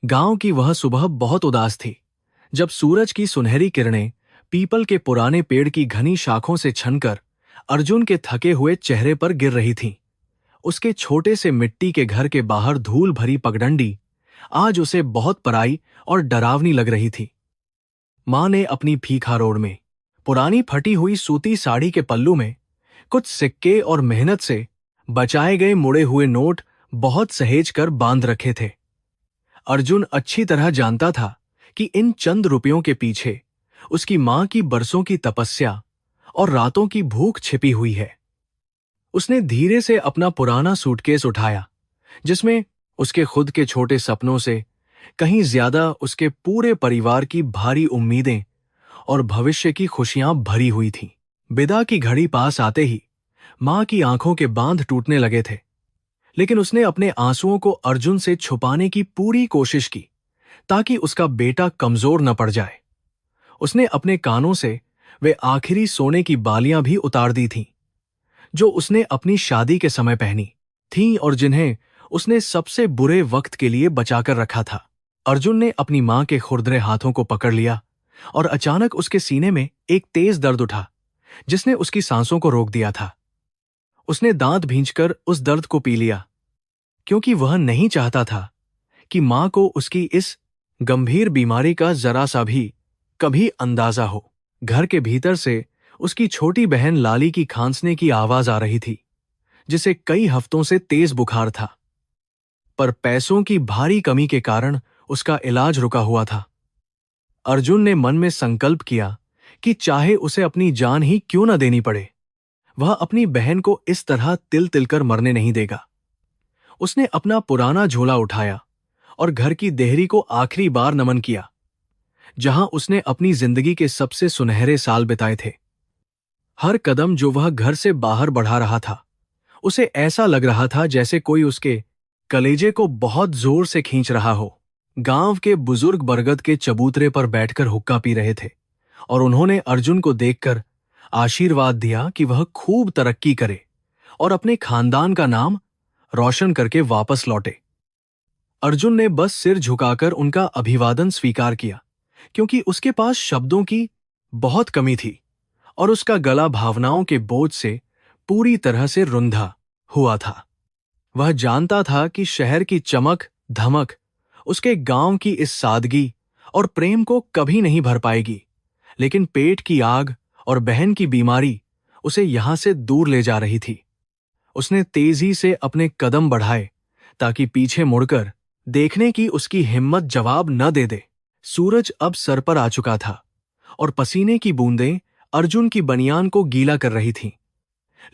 गांव की वह सुबह बहुत उदास थी। जब सूरज की सुनहरी किरणें पीपल के पुराने पेड़ की घनी शाखों से छनकर अर्जुन के थके हुए चेहरे पर गिर रही थीं। उसके छोटे से मिट्टी के घर के बाहर धूल भरी पगडंडी आज उसे बहुत पराई और डरावनी लग रही थी। मां ने अपनी भीखारोड़ में पुरानी फटी हुई सूती साड़ी के पल्लू में कुछ सिक्के और मेहनत से बचाए गए मुड़े हुए नोट बहुत सहेज कर बांध रखे थे। अर्जुन अच्छी तरह जानता था कि इन चंद रुपयों के पीछे उसकी मां की बरसों की तपस्या और रातों की भूख छिपी हुई है। उसने धीरे से अपना पुराना सूटकेस उठाया, जिसमें उसके खुद के छोटे सपनों से कहीं ज्यादा उसके पूरे परिवार की भारी उम्मीदें और भविष्य की खुशियां भरी हुई थीं। विदा की घड़ी पास आते ही मां की आंखों के बांध टूटने लगे थे, लेकिन उसने अपने आंसुओं को अर्जुन से छुपाने की पूरी कोशिश की ताकि उसका बेटा कमजोर न पड़ जाए। उसने अपने कानों से वे आखिरी सोने की बालियां भी उतार दी थीं, जो उसने अपनी शादी के समय पहनी थीं और जिन्हें उसने सबसे बुरे वक्त के लिए बचाकर रखा था। अर्जुन ने अपनी मां के खुरदरे हाथों को पकड़ लिया और अचानक उसके सीने में एक तेज दर्द उठा, जिसने उसकी सांसों को रोक दिया था। उसने दांत भींचकर उस दर्द को पी लिया, क्योंकि वह नहीं चाहता था कि मां को उसकी इस गंभीर बीमारी का जरा सा भी कभी अंदाजा हो। घर के भीतर से उसकी छोटी बहन लाली की खांसने की आवाज आ रही थी, जिसे कई हफ्तों से तेज बुखार था, पर पैसों की भारी कमी के कारण उसका इलाज रुका हुआ था। अर्जुन ने मन में संकल्प किया कि चाहे उसे अपनी जान ही क्यों न देनी पड़े, वह अपनी बहन को इस तरह तिल तिल कर मरने नहीं देगा। उसने अपना पुराना झोला उठाया और घर की देहरी को आखिरी बार नमन किया, जहां उसने अपनी जिंदगी के सबसे सुनहरे साल बिताए थे। हर कदम जो वह घर से बाहर बढ़ा रहा था, उसे ऐसा लग रहा था जैसे कोई उसके कलेजे को बहुत जोर से खींच रहा हो। गांव के बुजुर्ग बरगद के चबूतरे पर बैठकर हुक्का पी रहे थे और उन्होंने अर्जुन को देखकर आशीर्वाद दिया कि वह खूब तरक्की करे और अपने खानदान का नाम रोशन करके वापस लौटे। अर्जुन ने बस सिर झुकाकर उनका अभिवादन स्वीकार किया, क्योंकि उसके पास शब्दों की बहुत कमी थी और उसका गला भावनाओं के बोझ से पूरी तरह से रुंधा हुआ था। वह जानता था कि शहर की चमक धमक उसके गांव की इस सादगी और प्रेम को कभी नहीं भर पाएगी, लेकिन पेट की आग और बहन की बीमारी उसे यहां से दूर ले जा रही थी। उसने तेजी से अपने कदम बढ़ाए ताकि पीछे मुड़कर देखने की उसकी हिम्मत जवाब न दे दे। सूरज अब सर पर आ चुका था और पसीने की बूंदें अर्जुन की बनियान को गीला कर रही थीं,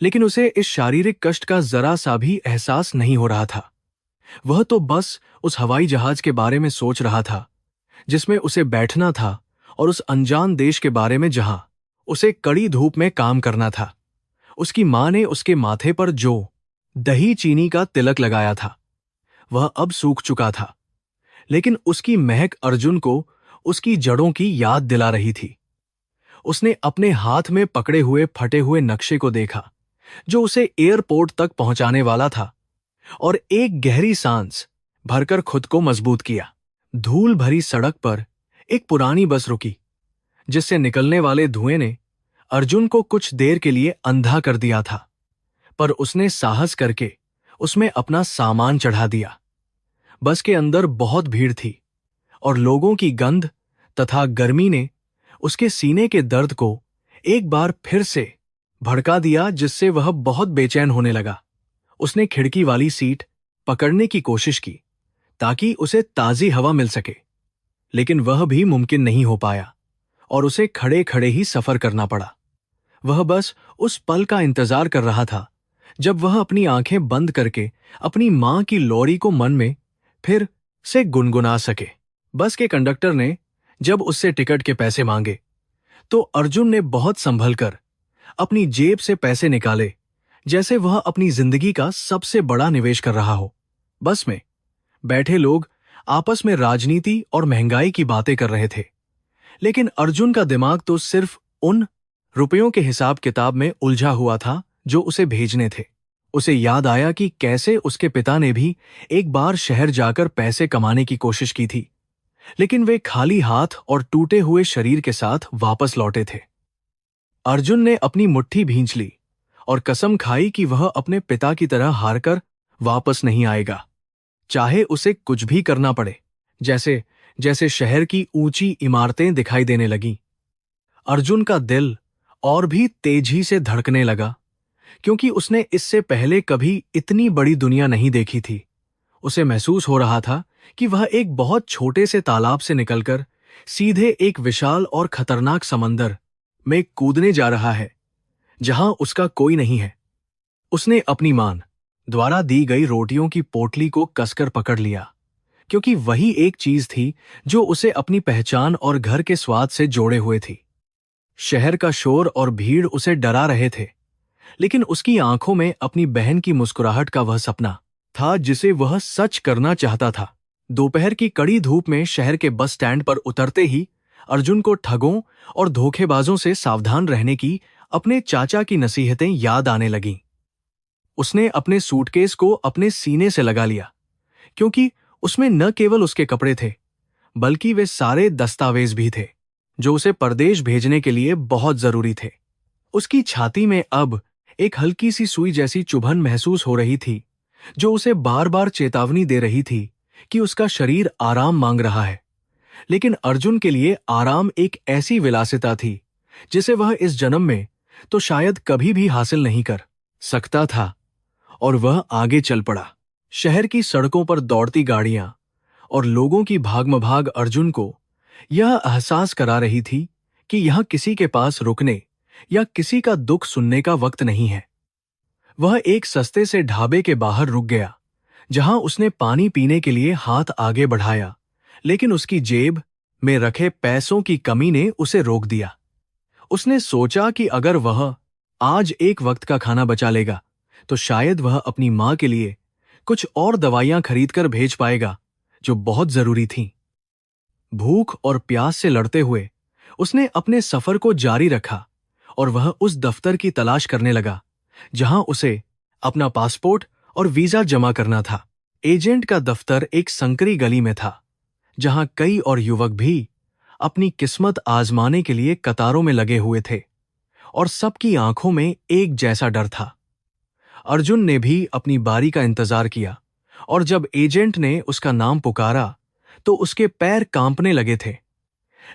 लेकिन उसे इस शारीरिक कष्ट का जरा सा भी एहसास नहीं हो रहा था। वह तो बस उस हवाई जहाज के बारे में सोच रहा था जिसमें उसे बैठना था और उस अनजान देश के बारे में जहां उसे कड़ी धूप में काम करना था। उसकी मां ने उसके माथे पर जो दही चीनी का तिलक लगाया था, वह अब सूख चुका था, लेकिन उसकी महक अर्जुन को उसकी जड़ों की याद दिला रही थी। उसने अपने हाथ में पकड़े हुए फटे हुए नक्शे को देखा, जो उसे एयरपोर्ट तक पहुंचाने वाला था, और एक गहरी सांस भरकर खुद को मजबूत किया। धूल भरी सड़क पर एक पुरानी बस रुकी, जिससे निकलने वाले धुएं ने अर्जुन को कुछ देर के लिए अंधा कर दिया था, पर उसने साहस करके उसमें अपना सामान चढ़ा दिया। बस के अंदर बहुत भीड़ थी और लोगों की गंध तथा गर्मी ने उसके सीने के दर्द को एक बार फिर से भड़का दिया, जिससे वह बहुत बेचैन होने लगा। उसने खिड़की वाली सीट पकड़ने की कोशिश की ताकि उसे ताजी हवा मिल सके, लेकिन वह भी मुमकिन नहीं हो पाया और उसे खड़े खड़े ही सफर करना पड़ा। वह बस उस पल का इंतजार कर रहा था जब वह अपनी आंखें बंद करके अपनी मां की लोरी को मन में फिर से गुनगुना सके। बस के कंडक्टर ने जब उससे टिकट के पैसे मांगे, तो अर्जुन ने बहुत संभल कर अपनी जेब से पैसे निकाले, जैसे वह अपनी जिंदगी का सबसे बड़ा निवेश कर रहा हो। बस में बैठे लोग आपस में राजनीति और महंगाई की बातें कर रहे थे, लेकिन अर्जुन का दिमाग तो सिर्फ उन रुपयों के हिसाब किताब में उलझा हुआ था जो उसे भेजने थे। उसे याद आया कि कैसे उसके पिता ने भी एक बार शहर जाकर पैसे कमाने की कोशिश की थी, लेकिन वे खाली हाथ और टूटे हुए शरीर के साथ वापस लौटे थे। अर्जुन ने अपनी मुट्ठी भींच ली और कसम खाई कि वह अपने पिता की तरह हारकर वापस नहीं आएगा, चाहे उसे कुछ भी करना पड़े। जैसे जैसे शहर की ऊंची इमारतें दिखाई देने लगीं, अर्जुन का दिल और भी तेजी से धड़कने लगा, क्योंकि उसने इससे पहले कभी इतनी बड़ी दुनिया नहीं देखी थी। उसे महसूस हो रहा था कि वह एक बहुत छोटे से तालाब से निकलकर सीधे एक विशाल और खतरनाक समंदर में कूदने जा रहा है, जहां उसका कोई नहीं है। उसने अपनी मां द्वारा दी गई रोटियों की पोटली को कसकर पकड़ लिया, क्योंकि वही एक चीज थी जो उसे अपनी पहचान और घर के स्वाद से जोड़े हुए थी। शहर का शोर और भीड़ उसे डरा रहे थे, लेकिन उसकी आंखों में अपनी बहन की मुस्कुराहट का वह सपना था जिसे वह सच करना चाहता था। दोपहर की कड़ी धूप में शहर के बस स्टैंड पर उतरते ही अर्जुन को ठगों और धोखेबाजों से सावधान रहने की अपने चाचा की नसीहतें याद आने लगीं। उसने अपने सूटकेस को अपने सीने से लगा लिया, क्योंकि उसमें न केवल उसके कपड़े थे, बल्कि वे सारे दस्तावेज भी थे जो उसे परदेश भेजने के लिए बहुत जरूरी थे। उसकी छाती में अब एक हल्की सी सुई जैसी चुभन महसूस हो रही थी, जो उसे बार बार चेतावनी दे रही थी कि उसका शरीर आराम मांग रहा है। लेकिन अर्जुन के लिए आराम एक ऐसी विलासिता थी जिसे वह इस जन्म में तो शायद कभी भी हासिल नहीं कर सकता था, और वह आगे चल पड़ा। शहर की सड़कों पर दौड़ती गाड़ियां और लोगों की भागम-भाग अर्जुन को यह एहसास करा रही थी कि यहां किसी के पास रुकने या किसी का दुख सुनने का वक्त नहीं है। वह एक सस्ते से ढाबे के बाहर रुक गया, जहां उसने पानी पीने के लिए हाथ आगे बढ़ाया, लेकिन उसकी जेब में रखे पैसों की कमी ने उसे रोक दिया। उसने सोचा कि अगर वह आज एक वक्त का खाना बचा लेगा, तो शायद वह अपनी मां के लिए कुछ और दवाइयां खरीदकर भेज पाएगा, जो बहुत जरूरी थीं। भूख और प्यास से लड़ते हुए उसने अपने सफर को जारी रखा और वह उस दफ्तर की तलाश करने लगा जहां उसे अपना पासपोर्ट और वीजा जमा करना था। एजेंट का दफ्तर एक संकरी गली में था, जहां कई और युवक भी अपनी किस्मत आजमाने के लिए कतारों में लगे हुए थे, और सबकी आंखों में एक जैसा डर था। अर्जुन ने भी अपनी बारी का इंतजार किया, और जब एजेंट ने उसका नाम पुकारा तो उसके पैर कांपने लगे थे,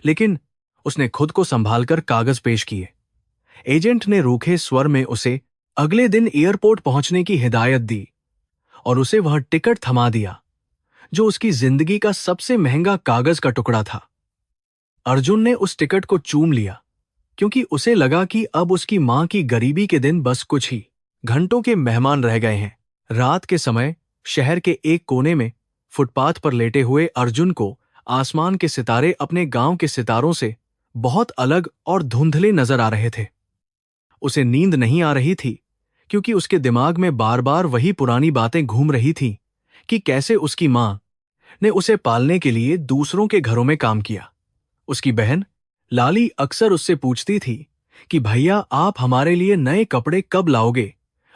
लेकिन उसने खुद को संभालकर कागज पेश किए। एजेंट ने रूखे स्वर में उसे अगले दिन एयरपोर्ट पहुंचने की हिदायत दी, और उसे वह टिकट थमा दिया जो उसकी जिंदगी का सबसे महंगा कागज का टुकड़ा था। अर्जुन ने उस टिकट को चूम लिया, क्योंकि उसे लगा कि अब उसकी मां की गरीबी के दिन बस कुछ ही घंटों के मेहमान रह गए हैं। रात के समय शहर के एक कोने में फुटपाथ पर लेटे हुए अर्जुन को आसमान के सितारे अपने गांव के सितारों से बहुत अलग और धुंधले नजर आ रहे थे। उसे नींद नहीं आ रही थी, क्योंकि उसके दिमाग में बार बार वही पुरानी बातें घूम रही थीं कि कैसे उसकी मां ने उसे पालने के लिए दूसरों के घरों में काम किया। उसकी बहन लाली अक्सर उससे पूछती थी कि भैया, आप हमारे लिए नए कपड़े कब लाओगे,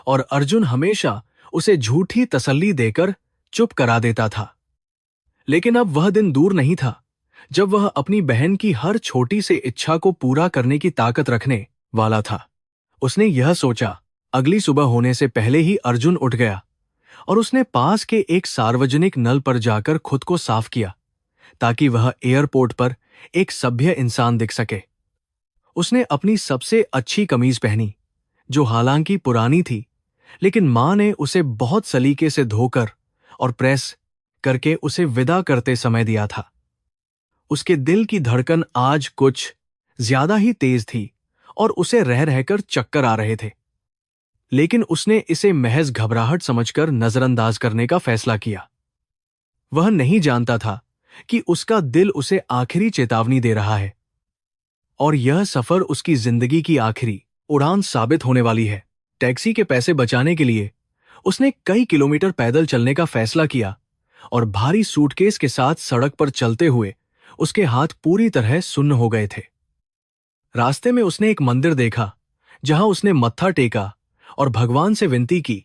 और अर्जुन हमेशा उसे झूठी तसल्ली देकर चुप करा देता था। लेकिन अब वह दिन दूर नहीं था जब वह अपनी बहन की हर छोटी सी इच्छा को पूरा करने की ताकत रखने वाला था। उसने यह सोचा। अगली सुबह होने से पहले ही अर्जुन उठ गया और उसने पास के एक सार्वजनिक नल पर जाकर खुद को साफ किया, ताकि वह एयरपोर्ट पर एक सभ्य इंसान दिख सके। उसने अपनी सबसे अच्छी कमीज पहनी, जो हालांकि पुरानी थी, लेकिन मां ने उसे बहुत सलीके से धोकर और प्रेस करके उसे विदा करते समय दिया था। उसके दिल की धड़कन आज कुछ ज्यादा ही तेज थी और उसे रह रहकर चक्कर आ रहे थे, लेकिन उसने इसे महज घबराहट समझकर नजरअंदाज करने का फैसला किया। वह नहीं जानता था कि उसका दिल उसे आखिरी चेतावनी दे रहा है, और यह सफर उसकी जिंदगी की आखिरी उड़ान साबित होने वाली है। टैक्सी के पैसे बचाने के लिए उसने कई किलोमीटर पैदल चलने का फैसला किया, और भारी सूटकेस के साथ सड़क पर चलते हुए उसके हाथ पूरी तरह सुन्न हो गए थे। रास्ते में उसने एक मंदिर देखा, जहां उसने मत्था टेका और भगवान से विनती की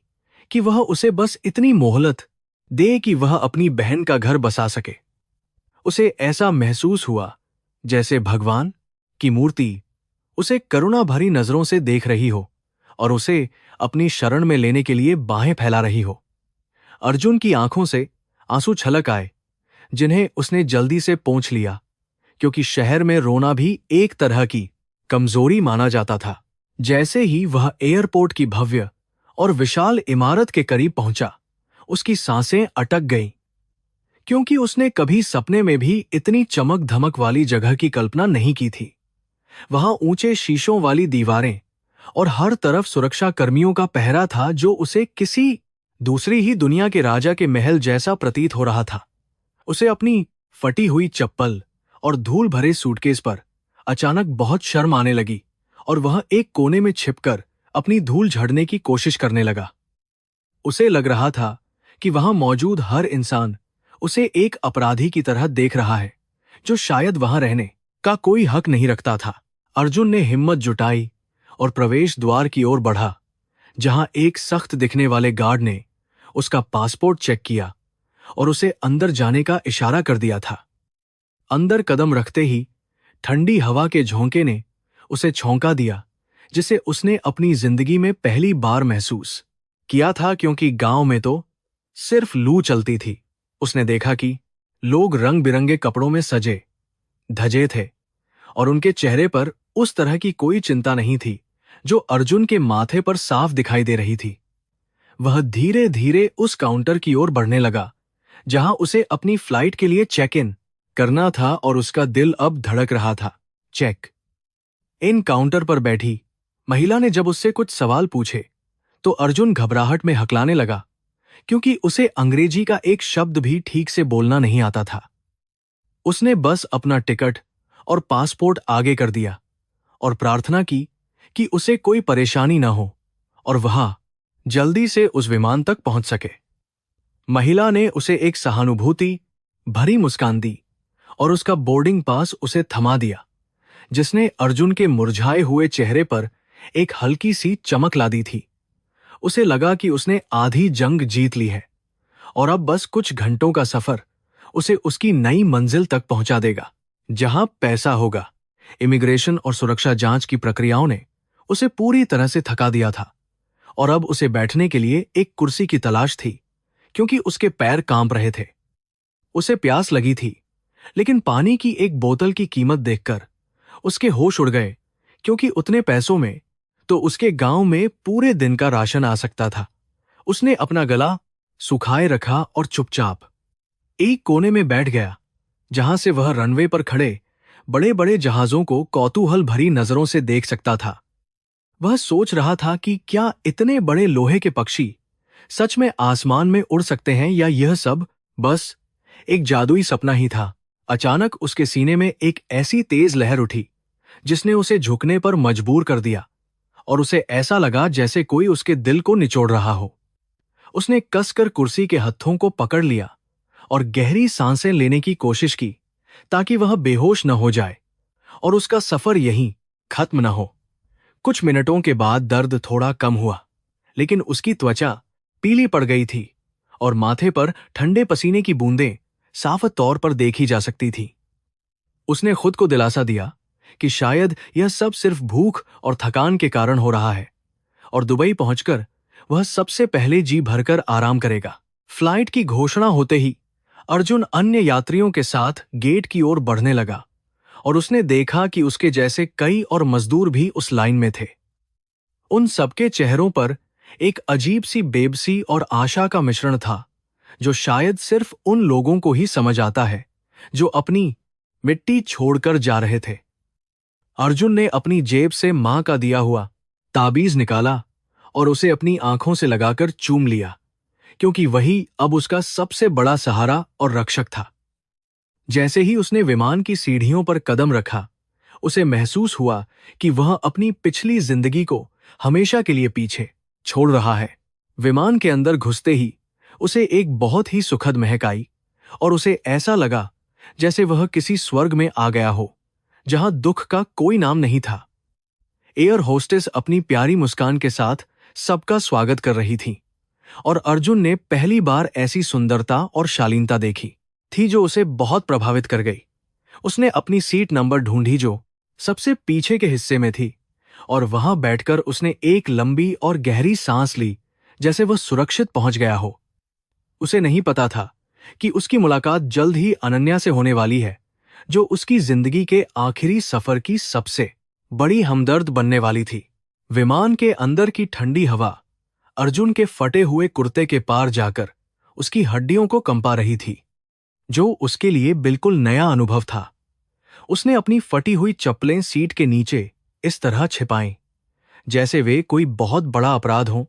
कि वह उसे बस इतनी मोहलत दे कि वह अपनी बहन का घर बसा सके। उसे ऐसा महसूस हुआ जैसे भगवान की मूर्ति उसे करुणा भरी नजरों से देख रही हो और उसे अपनी शरण में लेने के लिए बाहें फैला रही हो। अर्जुन की आंखों से आंसू छलक आए, जिन्हें उसने जल्दी से पोंछ लिया, क्योंकि शहर में रोना भी एक तरह की कमजोरी माना जाता था। जैसे ही वह एयरपोर्ट की भव्य और विशाल इमारत के करीब पहुंचा, उसकी सांसें अटक गईं, क्योंकि उसने कभी सपने में भी इतनी चमक धमक वाली जगह की कल्पना नहीं की थी। वहां ऊंचे शीशों वाली दीवारें और हर तरफ सुरक्षा कर्मियों का पहरा था, जो उसे किसी दूसरी ही दुनिया के राजा के महल जैसा प्रतीत हो रहा था। उसे अपनी फटी हुई चप्पल और धूल भरे सूटकेस पर अचानक बहुत शर्म आने लगी और वह एक कोने में छिपकर अपनी धूल झड़ने की कोशिश करने लगा। उसे लग रहा था कि वहां मौजूद हर इंसान उसे एक अपराधी की तरह देख रहा है, जो शायद वहां रहने का कोई हक नहीं रखता था। अर्जुन ने हिम्मत जुटाई और प्रवेश द्वार की ओर बढ़ा, जहां एक सख्त दिखने वाले गार्ड ने उसका पासपोर्ट चेक किया और उसे अंदर जाने का इशारा कर दिया था। अंदर कदम रखते ही ठंडी हवा के झोंके ने उसे झोंका दिया, जिसे उसने अपनी जिंदगी में पहली बार महसूस किया था, क्योंकि गांव में तो सिर्फ लू चलती थी। उसने देखा कि लोग रंग बिरंगे कपड़ों में सजे धजे थे और उनके चेहरे पर उस तरह की कोई चिंता नहीं थी जो अर्जुन के माथे पर साफ दिखाई दे रही थी। वह धीरे धीरे उस काउंटर की ओर बढ़ने लगा जहां उसे अपनी फ्लाइट के लिए चेक इन करना था और उसका दिल अब धड़क रहा था। चेक इन काउंटर पर बैठी महिला ने जब उससे कुछ सवाल पूछे तो अर्जुन घबराहट में हकलाने लगा, क्योंकि उसे अंग्रेजी का एक शब्द भी ठीक से बोलना नहीं आता था। उसने बस अपना टिकट और पासपोर्ट आगे कर दिया और प्रार्थना की कि उसे कोई परेशानी न हो और वह जल्दी से उस विमान तक पहुंच सके। महिला ने उसे एक सहानुभूति भरी मुस्कान दी और उसका बोर्डिंग पास उसे थमा दिया, जिसने अर्जुन के मुरझाए हुए चेहरे पर एक हल्की सी चमक ला दी थी। उसे लगा कि उसने आधी जंग जीत ली है और अब बस कुछ घंटों का सफर उसे उसकी नई मंजिल तक पहुंचा देगा, जहां पैसा होगा। इमिग्रेशन और सुरक्षा जांच की प्रक्रियाओं ने उसे पूरी तरह से थका दिया था और अब उसे बैठने के लिए एक कुर्सी की तलाश थी, क्योंकि उसके पैर कांप रहे थे। उसे प्यास लगी थी, लेकिन पानी की एक बोतल की कीमत देखकर उसके होश उड़ गए, क्योंकि उतने पैसों में तो उसके गांव में पूरे दिन का राशन आ सकता था। उसने अपना गला सुखाए रखा और चुपचाप एक कोने में बैठ गया, जहां से वह रनवे पर खड़े बड़े बड़े जहाजों को कौतूहल भरी नजरों से देख सकता था। वह सोच रहा था कि क्या इतने बड़े लोहे के पक्षी सच में आसमान में उड़ सकते हैं, या यह सब बस एक जादुई सपना ही था। अचानक उसके सीने में एक ऐसी तेज लहर उठी जिसने उसे झुकने पर मजबूर कर दिया और उसे ऐसा लगा जैसे कोई उसके दिल को निचोड़ रहा हो। उसने कसकर कुर्सी के हत्थों को पकड़ लिया और गहरी सांसें लेने की कोशिश की, ताकि वह बेहोश न हो जाए और उसका सफर यहीं खत्म न हो। कुछ मिनटों के बाद दर्द थोड़ा कम हुआ, लेकिन उसकी त्वचा पीली पड़ गई थी और माथे पर ठंडे पसीने की बूंदें साफ तौर पर देखी जा सकती थी। उसने खुद को दिलासा दिया कि शायद यह सब सिर्फ भूख और थकान के कारण हो रहा है और दुबई पहुंचकर वह सबसे पहले जी भरकर आराम करेगा। फ्लाइट की घोषणा होते ही अर्जुन अन्य यात्रियों के साथ गेट की ओर बढ़ने लगा और उसने देखा कि उसके जैसे कई और मजदूर भी उस लाइन में थे। उन सबके चेहरों पर एक अजीब सी बेबसी और आशा का मिश्रण था, जो शायद सिर्फ उन लोगों को ही समझ आता है जो अपनी मिट्टी छोड़कर जा रहे थे। अर्जुन ने अपनी जेब से मां का दिया हुआ ताबीज निकाला और उसे अपनी आंखों से लगाकर चूम लिया, क्योंकि वही अब उसका सबसे बड़ा सहारा और रक्षक था। जैसे ही उसने विमान की सीढ़ियों पर कदम रखा, उसे महसूस हुआ कि वह अपनी पिछली जिंदगी को हमेशा के लिए पीछे छोड़ रहा है। विमान के अंदर घुसते ही उसे एक बहुत ही सुखद महक आई और उसे ऐसा लगा जैसे वह किसी स्वर्ग में आ गया हो, जहां दुख का कोई नाम नहीं था। एयर होस्टेस अपनी प्यारी मुस्कान के साथ सबका स्वागत कर रही थी और अर्जुन ने पहली बार ऐसी सुंदरता और शालीनता देखी थी जो उसे बहुत प्रभावित कर गई। उसने अपनी सीट नंबर ढूंढी जो सबसे पीछे के हिस्से में थी, और वहां बैठकर उसने एक लंबी और गहरी सांस ली, जैसे वह सुरक्षित पहुंच गया हो। उसे नहीं पता था कि उसकी मुलाकात जल्द ही अनन्या से होने वाली है, जो उसकी जिंदगी के आखिरी सफर की सबसे बड़ी हमदर्द बनने वाली थी। विमान के अंदर की ठंडी हवा अर्जुन के फटे हुए कुर्ते के पार जाकर उसकी हड्डियों को कंपा रही थी, जो उसके लिए बिल्कुल नया अनुभव था। उसने अपनी फटी हुई चप्पलें सीट के नीचे इस तरह छिपाईं, जैसे वे कोई बहुत बड़ा अपराध हो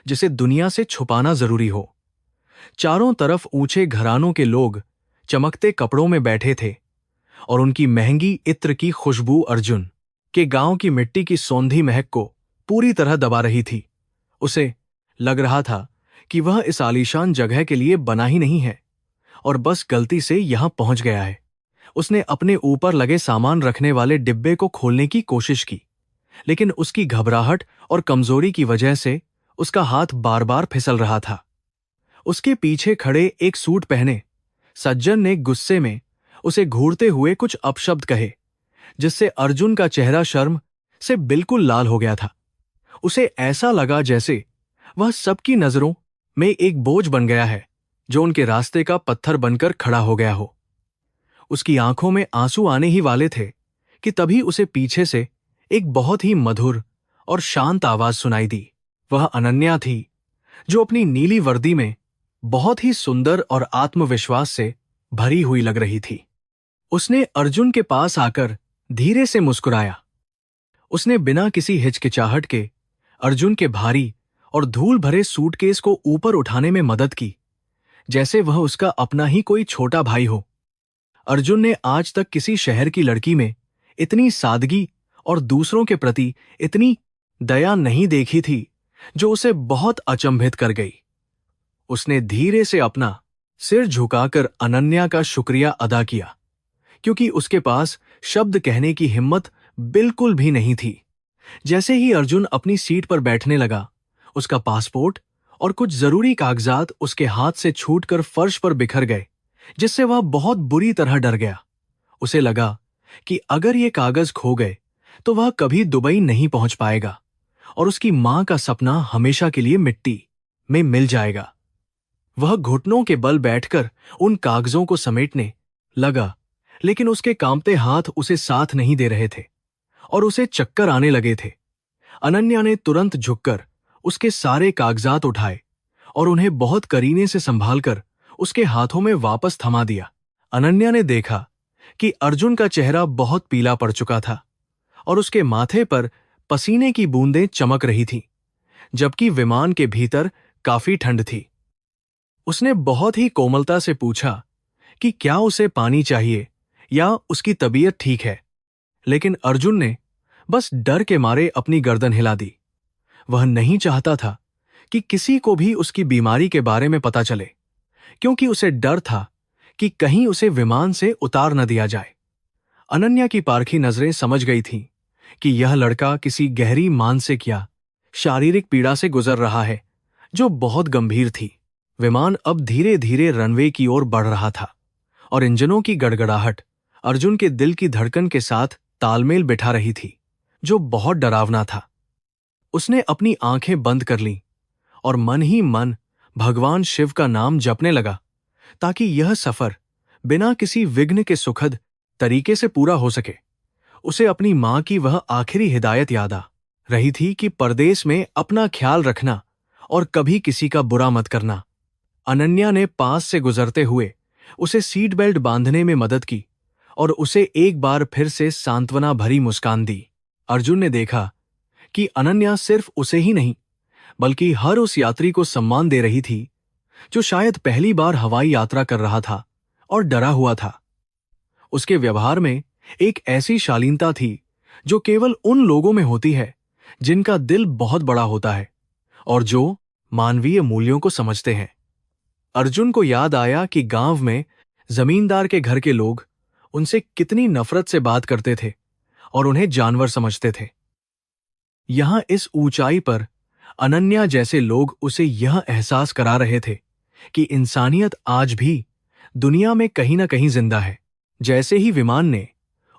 जिसे दुनिया से छुपाना जरूरी हो। चारों तरफ ऊंचे घरानों के लोग चमकते कपड़ों में बैठे थे, और उनकी महंगी इत्र की खुशबू अर्जुन के गांव की मिट्टी की सौंधी महक को पूरी तरह दबा रही थी। उसे लग रहा था कि वह इस आलीशान जगह के लिए बना ही नहीं है और बस गलती से यहां पहुंच गया है। उसने अपने ऊपर लगे सामान रखने वाले डिब्बे को खोलने की कोशिश की, लेकिन उसकी घबराहट और कमजोरी की वजह से उसका हाथ बार बार फिसल रहा था। उसके पीछे खड़े एक सूट पहने सज्जन ने गुस्से में उसे घूरते हुए कुछ अपशब्द कहे, जिससे अर्जुन का चेहरा शर्म से बिल्कुल लाल हो गया था। उसे ऐसा लगा जैसे वह सबकी नजरों में एक बोझ बन गया है, जो उनके रास्ते का पत्थर बनकर खड़ा हो गया हो। उसकी आंखों में आंसू आने ही वाले थे कि तभी उसे पीछे से एक बहुत ही मधुर और शांत आवाज सुनाई दी। वह अनन्या थी, जो अपनी नीली वर्दी में बहुत ही सुंदर और आत्मविश्वास से भरी हुई लग रही थी। उसने अर्जुन के पास आकर धीरे से मुस्कुराया। उसने बिना किसी हिचकिचाहट के अर्जुन के भारी और धूल भरे सूटकेस को ऊपर उठाने में मदद की, जैसे वह उसका अपना ही कोई छोटा भाई हो। अर्जुन ने आज तक किसी शहर की लड़की में इतनी सादगी और दूसरों के प्रति इतनी दया नहीं देखी थी, जो उसे बहुत अचंभित कर गई। उसने धीरे से अपना सिर झुकाकर अनन्या का शुक्रिया अदा किया, क्योंकि उसके पास शब्द कहने की हिम्मत बिल्कुल भी नहीं थी। जैसे ही अर्जुन अपनी सीट पर बैठने लगा, उसका पासपोर्ट और कुछ जरूरी कागजात उसके हाथ से छूटकर फर्श पर बिखर गए, जिससे वह बहुत बुरी तरह डर गया। उसे लगा कि अगर ये कागज खो गए तो वह कभी दुबई नहीं पहुंच पाएगा और उसकी मां का सपना हमेशा के लिए मिट्टी में मिल जाएगा। वह घुटनों के बल बैठकर उन कागजों को समेटने लगा, लेकिन उसके कांपते हाथ उसे साथ नहीं दे रहे थे और उसे चक्कर आने लगे थे। अनन्या ने तुरंत झुककर उसके सारे कागजात उठाए और उन्हें बहुत करीने से संभालकर उसके हाथों में वापस थमा दिया। अनन्या ने देखा कि अर्जुन का चेहरा बहुत पीला पड़ चुका था और उसके माथे पर पसीने की बूंदें चमक रही थीं, जबकि विमान के भीतर काफी ठंड थी। उसने बहुत ही कोमलता से पूछा कि क्या उसे पानी चाहिए या उसकी तबीयत ठीक है, लेकिन अर्जुन ने बस डर के मारे अपनी गर्दन हिला दी। वह नहीं चाहता था कि किसी को भी उसकी बीमारी के बारे में पता चले, क्योंकि उसे डर था कि कहीं उसे विमान से उतार न दिया जाए। अनन्या की पारखी नजरें समझ गई थीं कि यह लड़का किसी गहरी मानसिक या शारीरिक पीड़ा से गुजर रहा है, जो बहुत गंभीर थी। विमान अब धीरे धीरे रनवे की ओर बढ़ रहा था और इंजनों की गड़गड़ाहट अर्जुन के दिल की धड़कन के साथ तालमेल बिठा रही थी, जो बहुत डरावना था। उसने अपनी आंखें बंद कर लीं और मन ही मन भगवान शिव का नाम जपने लगा, ताकि यह सफर बिना किसी विघ्न के सुखद तरीके से पूरा हो सके। उसे अपनी मां की वह आखिरी हिदायत याद आ रही थी कि परदेश में अपना ख्याल रखना और कभी किसी का बुरा मत करना। अनन्या ने पास से गुजरते हुए उसे सीट बेल्ट बांधने में मदद की और उसे एक बार फिर से सांत्वना भरी मुस्कान दी। अर्जुन ने देखा कि अनन्या सिर्फ उसे ही नहीं, बल्कि हर उस यात्री को सम्मान दे रही थी जो शायद पहली बार हवाई यात्रा कर रहा था और डरा हुआ था। उसके व्यवहार में एक ऐसी शालीनता थी जो केवल उन लोगों में होती है जिनका दिल बहुत बड़ा होता है और जो मानवीय मूल्यों को समझते हैं। अर्जुन को याद आया कि गांव में जमींदार के घर के लोग उनसे कितनी नफरत से बात करते थे और उन्हें जानवर समझते थे। यहां इस ऊंचाई पर अनन्या जैसे लोग उसे यह एहसास करा रहे थे कि इंसानियत आज भी दुनिया में कहीं ना कहीं जिंदा है। जैसे ही विमान ने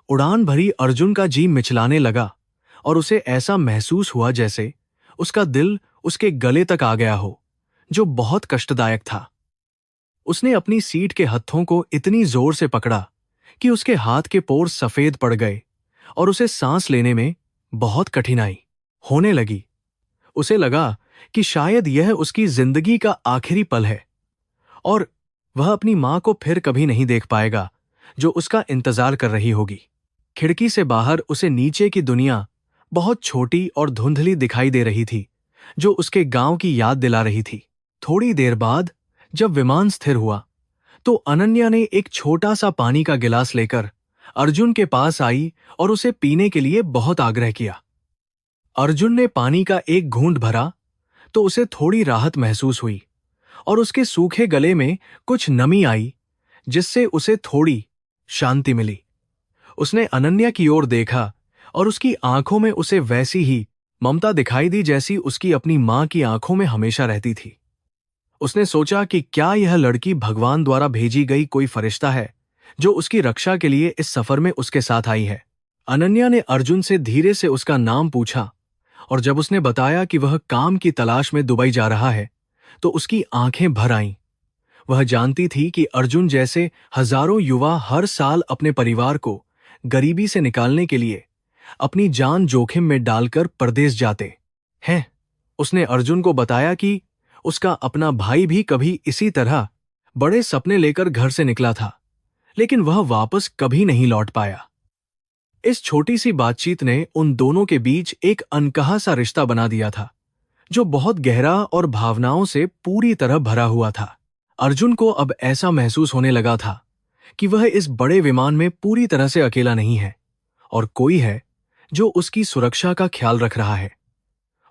उड़ान भरी, अर्जुन का जी मिचलाने लगा और उसे ऐसा महसूस हुआ जैसे उसका दिल उसके गले तक आ गया हो, जो बहुत कष्टदायक था। उसने अपनी सीट के हत्थों को इतनी जोर से पकड़ा कि उसके हाथ के पोर सफेद पड़ गए और उसे सांस लेने में बहुत कठिनाई होने लगी। उसे लगा कि शायद यह उसकी जिंदगी का आखिरी पल है और वह अपनी मां को फिर कभी नहीं देख पाएगा, जो उसका इंतजार कर रही होगी। खिड़की से बाहर उसे नीचे की दुनिया बहुत छोटी और धुंधली दिखाई दे रही थी, जो उसके गांव की याद दिला रही थी। थोड़ी देर बाद जब विमान स्थिर हुआ तो अनन्या ने एक छोटा सा पानी का गिलास लेकर अर्जुन के पास आई और उसे पीने के लिए बहुत आग्रह किया। अर्जुन ने पानी का एक घूंट भरा तो उसे थोड़ी राहत महसूस हुई और उसके सूखे गले में कुछ नमी आई, जिससे उसे थोड़ी शांति मिली। उसने अनन्या की ओर देखा और उसकी आंखों में उसे वैसी ही ममता दिखाई दी जैसी उसकी अपनी मां की आंखों में हमेशा रहती थी। उसने सोचा कि क्या यह लड़की भगवान द्वारा भेजी गई कोई फरिश्ता है, जो उसकी रक्षा के लिए इस सफर में उसके साथ आई है। अनन्या ने अर्जुन से धीरे से उसका नाम पूछा और जब उसने बताया कि वह काम की तलाश में दुबई जा रहा है, तो उसकी आंखें भर आईं। वह जानती थी कि अर्जुन जैसे हजारों युवा हर साल अपने परिवार को गरीबी से निकालने के लिए अपनी जान जोखिम में डालकर परदेश जाते हैं। उसने अर्जुन को बताया कि उसका अपना भाई भी कभी इसी तरह बड़े सपने लेकर घर से निकला था, लेकिन वह वापस कभी नहीं लौट पाया। इस छोटी सी बातचीत ने उन दोनों के बीच एक अनकहा सा रिश्ता बना दिया था, जो बहुत गहरा और भावनाओं से पूरी तरह भरा हुआ था। अर्जुन को अब ऐसा महसूस होने लगा था कि वह इस बड़े विमान में पूरी तरह से अकेला नहीं है और कोई है जो उसकी सुरक्षा का ख्याल रख रहा है।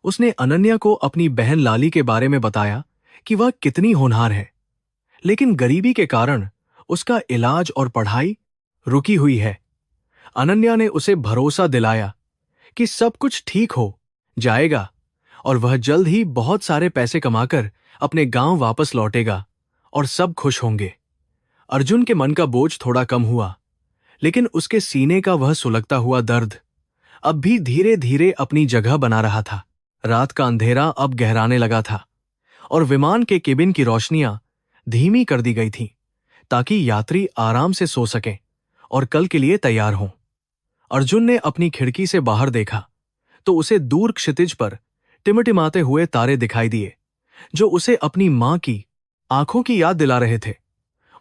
उसने अनन्या को अपनी बहन लाली के बारे में बताया कि वह कितनी होनहार है, लेकिन गरीबी के कारण उसका इलाज और पढ़ाई रुकी हुई है। अनन्या ने उसे भरोसा दिलाया कि सब कुछ ठीक हो जाएगा और वह जल्द ही बहुत सारे पैसे कमाकर अपने गांव वापस लौटेगा और सब खुश होंगे। अर्जुन के मन का बोझ थोड़ा कम हुआ, लेकिन उसके सीने का वह सुलगता हुआ दर्द अब भी धीरे धीरे अपनी जगह बना रहा था। रात का अंधेरा अब गहराने लगा था और विमान के केबिन की रोशनियां धीमी कर दी गई थीं, ताकि यात्री आराम से सो सकें और कल के लिए तैयार हों। अर्जुन ने अपनी खिड़की से बाहर देखा तो उसे दूर क्षितिज पर टिमटिमाते हुए तारे दिखाई दिए, जो उसे अपनी मां की आंखों की याद दिला रहे थे।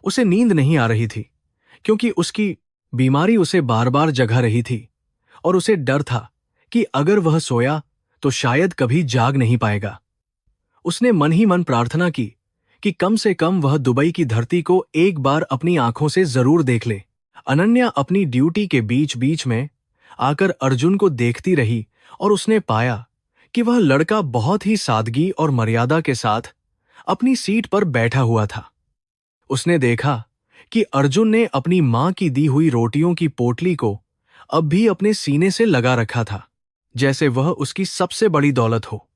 उसे नींद नहीं आ रही थी क्योंकि उसकी बीमारी उसे बार बार जगा रही थी और उसे डर था कि अगर वह सोया तो शायद कभी जाग नहीं पाएगा। उसने मन ही मन प्रार्थना की कि कम से कम वह दुबई की धरती को एक बार अपनी आंखों से जरूर देख ले। अनन्या अपनी ड्यूटी के बीच बीच में आकर अर्जुन को देखती रही और उसने पाया कि वह लड़का बहुत ही सादगी और मर्यादा के साथ अपनी सीट पर बैठा हुआ था। उसने देखा कि अर्जुन ने अपनी मां की दी हुई रोटियों की पोटली को अब भी अपने सीने से लगा रखा था, जैसे वह उसकी सबसे बड़ी दौलत हो।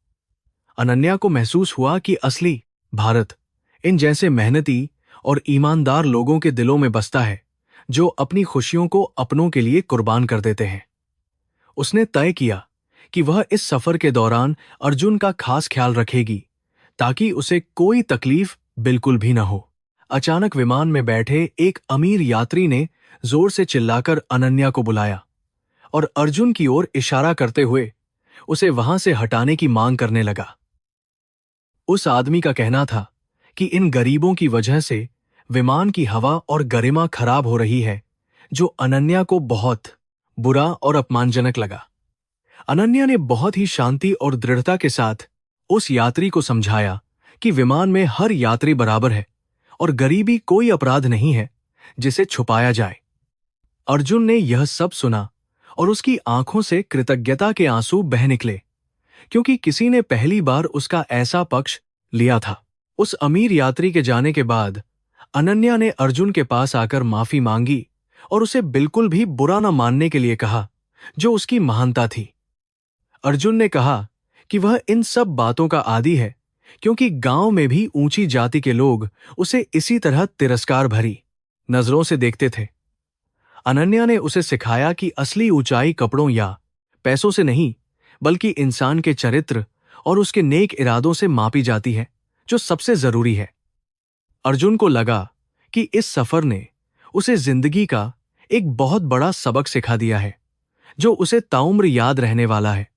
अनन्या को महसूस हुआ कि असली भारत इन जैसे मेहनती और ईमानदार लोगों के दिलों में बसता है, जो अपनी खुशियों को अपनों के लिए कुर्बान कर देते हैं। उसने तय किया कि वह इस सफर के दौरान अर्जुन का खास ख्याल रखेगी, ताकि उसे कोई तकलीफ बिल्कुल भी न हो। अचानक विमान में बैठे एक अमीर यात्री ने जोर से चिल्लाकर अनन्या को बुलाया और अर्जुन की ओर इशारा करते हुए उसे वहां से हटाने की मांग करने लगा। उस आदमी का कहना था कि इन गरीबों की वजह से विमान की हवा और गरिमा खराब हो रही है, जो अनन्या को बहुत बुरा और अपमानजनक लगा। अनन्या ने बहुत ही शांति और दृढ़ता के साथ उस यात्री को समझाया कि विमान में हर यात्री बराबर है और गरीबी कोई अपराध नहीं है जिसे छुपाया जाए। अर्जुन ने यह सब सुना और उसकी आंखों से कृतज्ञता के आंसू बह निकले, क्योंकि किसी ने पहली बार उसका ऐसा पक्ष लिया था। उस अमीर यात्री के जाने के बाद अनन्या ने अर्जुन के पास आकर माफी मांगी और उसे बिल्कुल भी बुरा न मानने के लिए कहा, जो उसकी महानता थी। अर्जुन ने कहा कि वह इन सब बातों का आदी है, क्योंकि गांव में भी ऊंची जाति के लोग उसे इसी तरह तिरस्कार भरी नजरों से देखते थे। अनन्या ने उसे सिखाया कि असली ऊंचाई कपड़ों या पैसों से नहीं, बल्कि इंसान के चरित्र और उसके नेक इरादों से मापी जाती है, जो सबसे जरूरी है। अर्जुन को लगा कि इस सफर ने उसे जिंदगी का एक बहुत बड़ा सबक सिखा दिया है, जो उसे ताउम्र याद रहने वाला है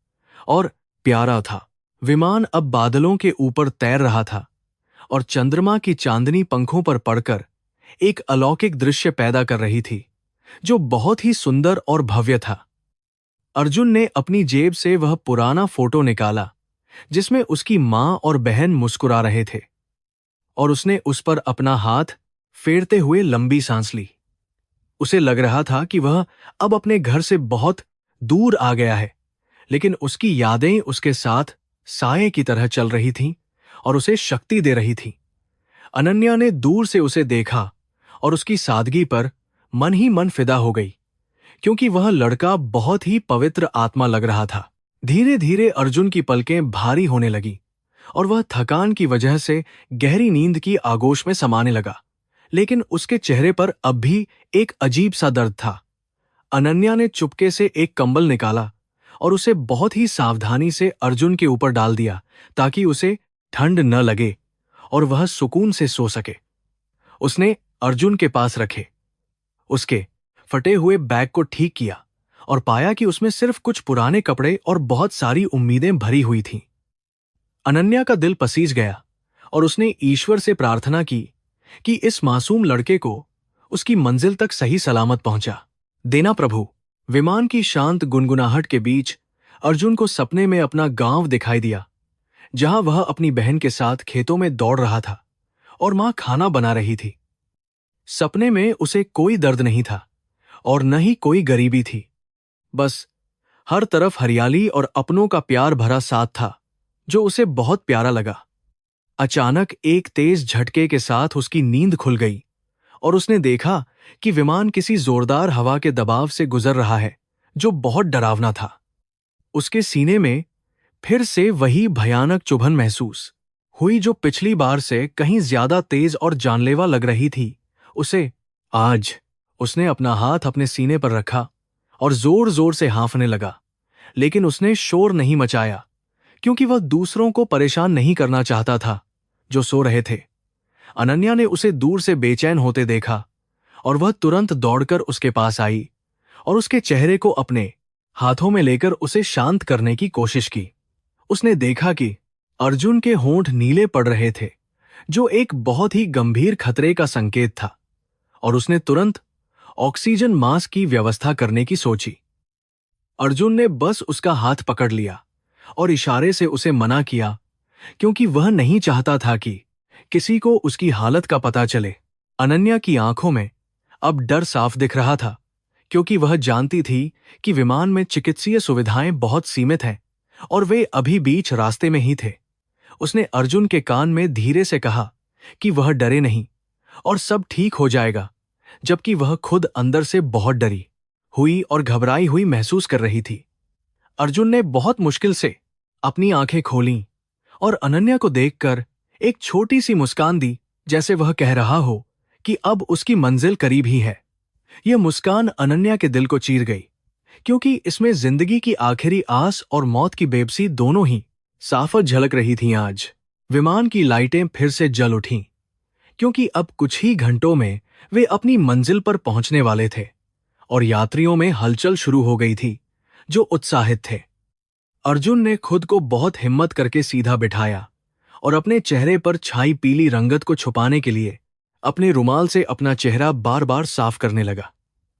और प्यारा था। विमान अब बादलों के ऊपर तैर रहा था और चंद्रमा की चांदनी पंखों पर पड़कर एक अलौकिक दृश्य पैदा कर रही थी, जो बहुत ही सुंदर और भव्य था। अर्जुन ने अपनी जेब से वह पुराना फोटो निकाला जिसमें उसकी मां और बहन मुस्कुरा रहे थे, और उसने उस पर अपना हाथ फेरते हुए लंबी सांस ली। उसे लग रहा था कि वह अब अपने घर से बहुत दूर आ गया है, लेकिन उसकी यादें उसके साथ साए की तरह चल रही थीं और उसे शक्ति दे रही थीं। अनन्या ने दूर से उसे देखा और उसकी सादगी पर मन ही मन फिदा हो गई, क्योंकि वह लड़का बहुत ही पवित्र आत्मा लग रहा था। धीरे धीरे अर्जुन की पलकें भारी होने लगी और वह थकान की वजह से गहरी नींद की आगोश में समाने लगा, लेकिन उसके चेहरे पर अब भी एक अजीब सा दर्द था। अनन्या ने चुपके से एक कंबल निकाला और उसे बहुत ही सावधानी से अर्जुन के ऊपर डाल दिया, ताकि उसे ठंड न लगे और वह सुकून से सो सके। उसने अर्जुन के पास रखे उसके फटे हुए बैग को ठीक किया और पाया कि उसमें सिर्फ कुछ पुराने कपड़े और बहुत सारी उम्मीदें भरी हुई थीं। अनन्या का दिल पसीज गया और उसने ईश्वर से प्रार्थना की कि इस मासूम लड़के को उसकी मंजिल तक सही सलामत पहुंचा देना प्रभु। विमान की शांत गुनगुनाहट के बीच अर्जुन को सपने में अपना गांव दिखाई दिया, जहां वह अपनी बहन के साथ खेतों में दौड़ रहा था और मां खाना बना रही थी। सपने में उसे कोई दर्द नहीं था और न ही कोई गरीबी थी, बस हर तरफ हरियाली और अपनों का प्यार भरा साथ था, जो उसे बहुत प्यारा लगा। अचानक एक तेज झटके के साथ उसकी नींद खुल गई और उसने देखा कि विमान किसी जोरदार हवा के दबाव से गुजर रहा है, जो बहुत डरावना था। उसके सीने में फिर से वही भयानक चुभन महसूस हुई, जो पिछली बार से कहीं ज्यादा तेज और जानलेवा लग रही थी। आज उसने अपना हाथ अपने सीने पर रखा और जोर जोर से हाँफने लगा, लेकिन उसने शोर नहीं मचाया, क्योंकि वह दूसरों को परेशान नहीं करना चाहता था जो सो रहे थे। अनन्या ने उसे दूर से बेचैन होते देखा और वह तुरंत दौड़कर उसके पास आई और उसके चेहरे को अपने हाथों में लेकर उसे शांत करने की कोशिश की। उसने देखा कि अर्जुन के होंठ नीले पड़ रहे थे, जो एक बहुत ही गंभीर खतरे का संकेत था, और उसने तुरंत ऑक्सीजन मास्क की व्यवस्था करने की सोची। अर्जुन ने बस उसका हाथ पकड़ लिया और इशारे से उसे मना किया, क्योंकि वह नहीं चाहता था कि किसी को उसकी हालत का पता चले। अनन्या की आंखों में अब डर साफ दिख रहा था, क्योंकि वह जानती थी कि विमान में चिकित्सीय सुविधाएं बहुत सीमित हैं और वे अभी बीच रास्ते में ही थे। उसने अर्जुन के कान में धीरे से कहा कि वह डरे नहीं और सब ठीक हो जाएगा, जबकि वह खुद अंदर से बहुत डरी हुई और घबराई हुई महसूस कर रही थी। अर्जुन ने बहुत मुश्किल से अपनी आंखें खोलीं और अनन्या को देखकर एक छोटी सी मुस्कान दी, जैसे वह कह रहा हो कि अब उसकी मंजिल करीब ही है। यह मुस्कान अनन्या के दिल को चीर गई, क्योंकि इसमें जिंदगी की आखिरी आस और मौत की बेबसी दोनों ही साफ झलक रही थीं। आज विमान की लाइटें फिर से जल उठीं, क्योंकि अब कुछ ही घंटों में वे अपनी मंजिल पर पहुंचने वाले थे और यात्रियों में हलचल शुरू हो गई थी, जो उत्साहित थे। अर्जुन ने खुद को बहुत हिम्मत करके सीधा बिठाया और अपने चेहरे पर छाई पीली रंगत को छुपाने के लिए अपने रुमाल से अपना चेहरा बार बार साफ करने लगा।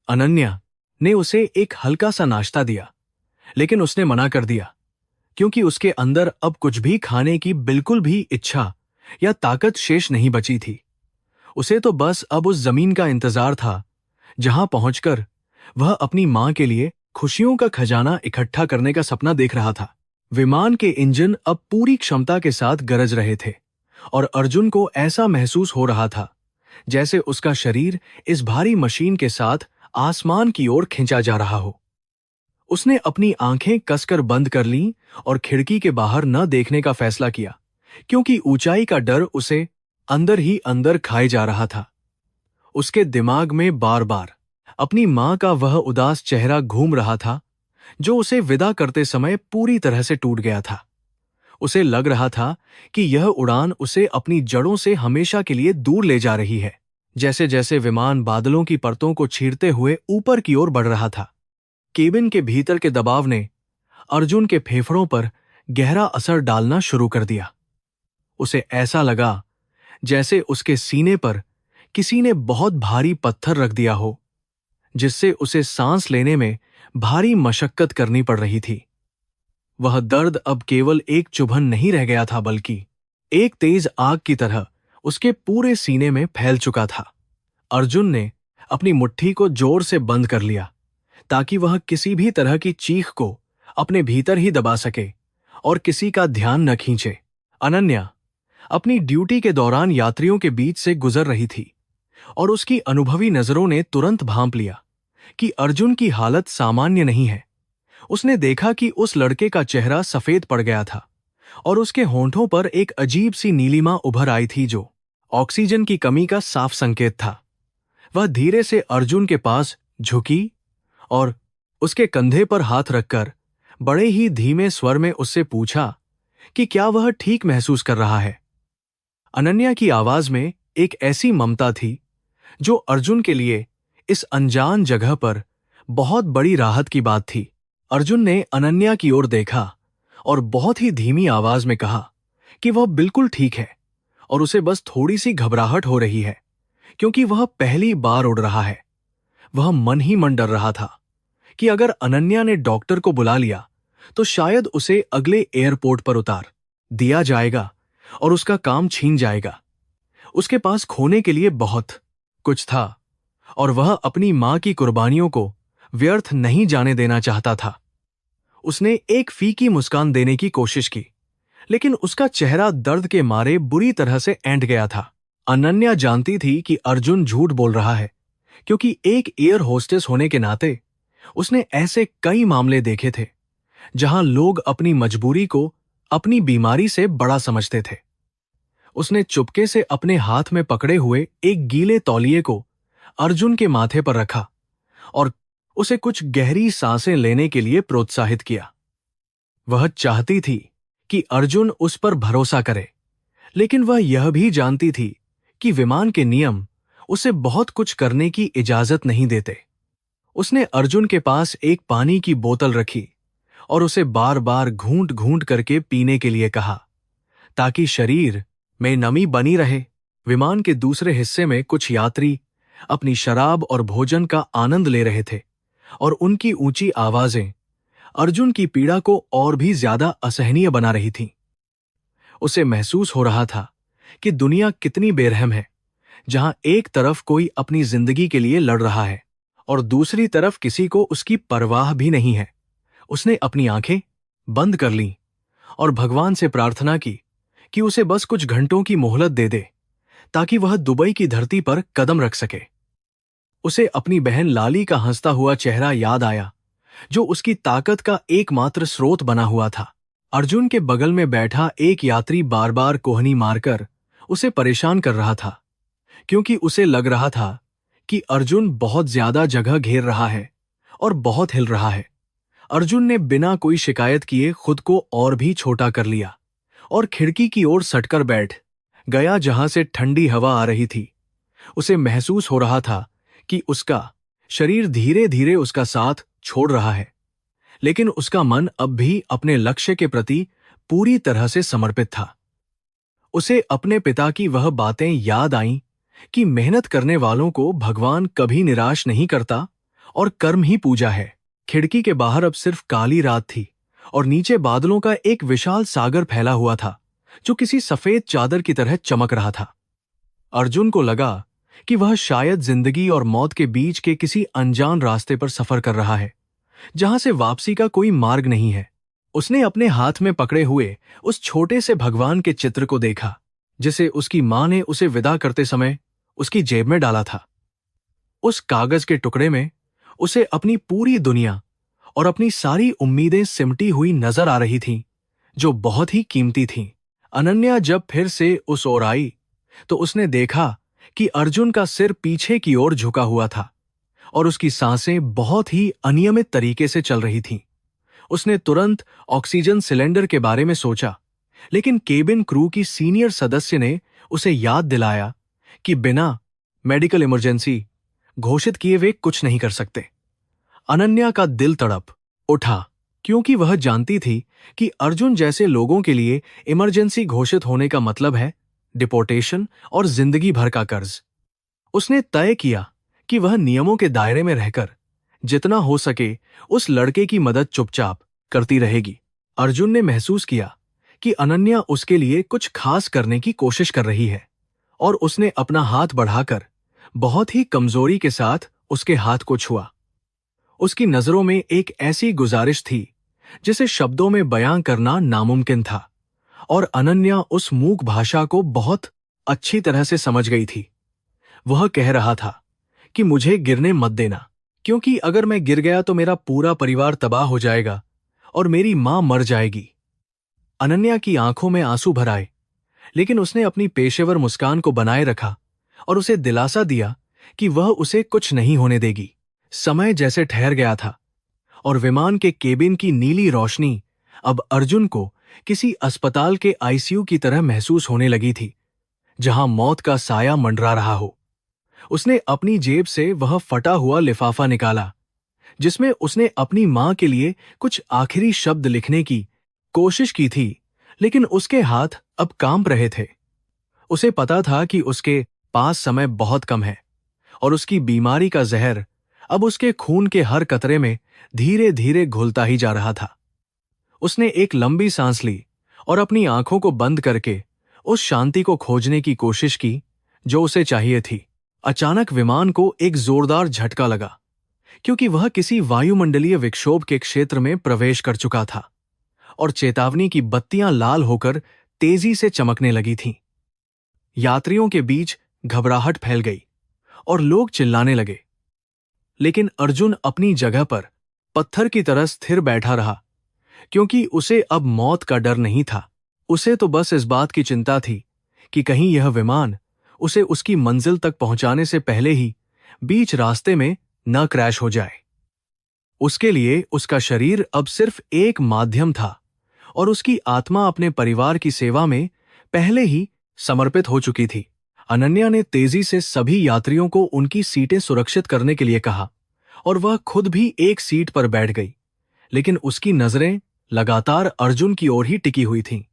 अनन्या ने उसे एक हल्का सा नाश्ता दिया, लेकिन उसने मना कर दिया, क्योंकि उसके अंदर अब कुछ भी खाने की बिल्कुल भी इच्छा या ताकत शेष नहीं बची थी। उसे तो बस अब उस जमीन का इंतजार था जहां पहुंचकर वह अपनी मां के लिए खुशियों का खजाना इकट्ठा करने का सपना देख रहा था। विमान के इंजन अब पूरी क्षमता के साथ गरज रहे थे और अर्जुन को ऐसा महसूस हो रहा था जैसे उसका शरीर इस भारी मशीन के साथ आसमान की ओर खींचा जा रहा हो। उसने अपनी आंखें कसकर बंद कर लीं और खिड़की के बाहर न देखने का फैसला किया, क्योंकि ऊंचाई का डर उसे अंदर ही अंदर खाए जा रहा था। उसके दिमाग में बार बार अपनी मां का वह उदास चेहरा घूम रहा था, जो उसे विदा करते समय पूरी तरह से टूट गया था। उसे लग रहा था कि यह उड़ान उसे अपनी जड़ों से हमेशा के लिए दूर ले जा रही है। जैसे जैसे विमान बादलों की परतों को चीरते हुए ऊपर की ओर बढ़ रहा था, केबिन के भीतर के दबाव ने अर्जुन के फेफड़ों पर गहरा असर डालना शुरू कर दिया। उसे ऐसा लगा जैसे उसके सीने पर किसी ने बहुत भारी पत्थर रख दिया हो, जिससे उसे सांस लेने में भारी मशक्कत करनी पड़ रही थी। वह दर्द अब केवल एक चुभन नहीं रह गया था, बल्कि एक तेज आग की तरह उसके पूरे सीने में फैल चुका था। अर्जुन ने अपनी मुट्ठी को जोर से बंद कर लिया, ताकि वह किसी भी तरह की चीख को अपने भीतर ही दबा सके और किसी का ध्यान न खींचे। अनन्या अपनी ड्यूटी के दौरान यात्रियों के बीच से गुजर रही थी और उसकी अनुभवी नजरों ने तुरंत भांप लिया कि अर्जुन की हालत सामान्य नहीं है। उसने देखा कि उस लड़के का चेहरा सफेद पड़ गया था और उसके होंठों पर एक अजीब सी नीलिमा उभर आई थी, जो ऑक्सीजन की कमी का साफ संकेत था। वह धीरे से अर्जुन के पास झुकी और उसके कंधे पर हाथ रखकर बड़े ही धीमे स्वर में उससे पूछा कि क्या वह ठीक महसूस कर रहा है। अनन्या की आवाज में एक ऐसी ममता थी जो अर्जुन के लिए इस अनजान जगह पर बहुत बड़ी राहत की बात थी। अर्जुन ने अनन्या की ओर देखा और बहुत ही धीमी आवाज में कहा कि वह बिल्कुल ठीक है और उसे बस थोड़ी सी घबराहट हो रही है, क्योंकि वह पहली बार उड़ रहा है। वह मन ही मन डर रहा था कि अगर अनन्या ने डॉक्टर को बुला लिया तो शायद उसे अगले एयरपोर्ट पर उतार दिया जाएगा और उसका काम छीन जाएगा। उसके पास खोने के लिए बहुत कुछ था और वह अपनी मां की कुर्बानियों को व्यर्थ नहीं जाने देना चाहता था। उसने एक फीकी मुस्कान देने की कोशिश की, लेकिन उसका चेहरा दर्द के मारे बुरी तरह से ऐंठ गया था। अनन्या जानती थी कि अर्जुन झूठ बोल रहा है, क्योंकि एक एयर होस्टेस होने के नाते उसने ऐसे कई मामले देखे थे जहां लोग अपनी मजबूरी को अपनी बीमारी से बड़ा समझते थे। उसने चुपके से अपने हाथ में पकड़े हुए एक गीले तौलिए को अर्जुन के माथे पर रखा और उसे कुछ गहरी सांसें लेने के लिए प्रोत्साहित किया। वह चाहती थी कि अर्जुन उस पर भरोसा करे, लेकिन वह यह भी जानती थी कि विमान के नियम उसे बहुत कुछ करने की इजाजत नहीं देते। उसने अर्जुन के पास एक पानी की बोतल रखी और उसे बार बार घूंट घूंट करके पीने के लिए कहा, ताकि शरीर में नमी बनी रहे। विमान के दूसरे हिस्से में कुछ यात्री अपनी शराब और भोजन का आनंद ले रहे थे और उनकी ऊंची आवाजें अर्जुन की पीड़ा को और भी ज्यादा असहनीय बना रही थीं। उसे महसूस हो रहा था कि दुनिया कितनी बेरहम है, जहां एक तरफ कोई अपनी जिंदगी के लिए लड़ रहा है और दूसरी तरफ किसी को उसकी परवाह भी नहीं है। उसने अपनी आंखें बंद कर लीं और भगवान से प्रार्थना की कि उसे बस कुछ घंटों की मोहलत दे दे, ताकि वह दुबई की धरती पर कदम रख सके। उसे अपनी बहन लाली का हंसता हुआ चेहरा याद आया, जो उसकी ताकत का एकमात्र स्रोत बना हुआ था। अर्जुन के बगल में बैठा एक यात्री बार बार कोहनी मारकर उसे परेशान कर रहा था, क्योंकि उसे लग रहा था कि अर्जुन बहुत ज्यादा जगह घेर रहा है और बहुत हिल रहा है। अर्जुन ने बिना कोई शिकायत किए खुद को और भी छोटा कर लिया और खिड़की की ओर सटकर बैठ गया, जहां से ठंडी हवा आ रही थी। उसे महसूस हो रहा था कि उसका शरीर धीरे धीरे उसका साथ छोड़ रहा है, लेकिन उसका मन अब भी अपने लक्ष्य के प्रति पूरी तरह से समर्पित था। उसे अपने पिता की वह बातें याद आईं कि मेहनत करने वालों को भगवान कभी निराश नहीं करता और कर्म ही पूजा है। खिड़की के बाहर अब सिर्फ काली रात थी और नीचे बादलों का एक विशाल सागर फैला हुआ था, जो किसी सफेद चादर की तरह चमक रहा था। अर्जुन को लगा कि वह शायद जिंदगी और मौत के बीच के किसी अनजान रास्ते पर सफर कर रहा है, जहां से वापसी का कोई मार्ग नहीं है। उसने अपने हाथ में पकड़े हुए उस छोटे से भगवान के चित्र को देखा, जिसे उसकी मां ने उसे विदा करते समय उसकी जेब में डाला था। उस कागज के टुकड़े में उसे अपनी पूरी दुनिया और अपनी सारी उम्मीदें सिमटी हुई नजर आ रही थीं, जो बहुत ही कीमती थीं। अनन्या जब फिर से उस ओर आई तो उसने देखा कि अर्जुन का सिर पीछे की ओर झुका हुआ था और उसकी सांसें बहुत ही अनियमित तरीके से चल रही थीं। उसने तुरंत ऑक्सीजन सिलेंडर के बारे में सोचा, लेकिन केबिन क्रू की सीनियर सदस्य ने उसे याद दिलाया कि बिना मेडिकल इमरजेंसी घोषित किए वे कुछ नहीं कर सकते। अनन्या का दिल तड़प उठा, क्योंकि वह जानती थी कि अर्जुन जैसे लोगों के लिए इमरजेंसी घोषित होने का मतलब है डिपोर्टेशन और जिंदगी भर का कर्ज। उसने तय किया कि वह नियमों के दायरे में रहकर जितना हो सके उस लड़के की मदद चुपचाप करती रहेगी। अर्जुन ने महसूस किया कि अनन्या उसके लिए कुछ खास करने की कोशिश कर रही है और उसने अपना हाथ बढ़ाकर बहुत ही कमजोरी के साथ उसके हाथ को छुआ। उसकी नजरों में एक ऐसी गुजारिश थी जिसे शब्दों में बयां करना नामुमकिन था, और अनन्या उस मूक भाषा को बहुत अच्छी तरह से समझ गई थी। वह कह रहा था कि मुझे गिरने मत देना, क्योंकि अगर मैं गिर गया तो मेरा पूरा परिवार तबाह हो जाएगा और मेरी मां मर जाएगी। अनन्या की आंखों में आंसू भर आए, लेकिन उसने अपनी पेशेवर मुस्कान को बनाए रखा और उसे दिलासा दिया कि वह उसे कुछ नहीं होने देगी। समय जैसे ठहर गया था और विमान के केबिन की नीली रोशनी अब अर्जुन को किसी अस्पताल के आईसीयू की तरह महसूस होने लगी थी, जहां मौत का साया मंडरा रहा हो। उसने अपनी जेब से वह फटा हुआ लिफाफा निकाला जिसमें उसने अपनी मां के लिए कुछ आखिरी शब्द लिखने की कोशिश की थी, लेकिन उसके हाथ अब कांप रहे थे। उसे पता था कि उसके पास समय बहुत कम है और उसकी बीमारी का जहर अब उसके खून के हर कतरे में धीरे धीरे घुलता ही जा रहा था। उसने एक लंबी सांस ली और अपनी आंखों को बंद करके उस शांति को खोजने की कोशिश की जो उसे चाहिए थी। अचानक विमान को एक जोरदार झटका लगा, क्योंकि वह किसी वायुमंडलीय विक्षोभ के क्षेत्र में प्रवेश कर चुका था और चेतावनी की बत्तियां लाल होकर तेजी से चमकने लगी थीं। यात्रियों के बीच घबराहट फैल गई और लोग चिल्लाने लगे, लेकिन अर्जुन अपनी जगह पर पत्थर की तरह स्थिर बैठा रहा, क्योंकि उसे अब मौत का डर नहीं था। उसे तो बस इस बात की चिंता थी कि कहीं यह विमान उसे उसकी मंजिल तक पहुंचाने से पहले ही बीच रास्ते में न क्रैश हो जाए। उसके लिए उसका शरीर अब सिर्फ एक माध्यम था और उसकी आत्मा अपने परिवार की सेवा में पहले ही समर्पित हो चुकी थी। अनन्या ने तेजी से सभी यात्रियों को उनकी सीटें सुरक्षित करने के लिए कहा और वह खुद भी एक सीट पर बैठ गई, लेकिन उसकी नजरें लगातार अर्जुन की ओर ही टिकी हुई थीं।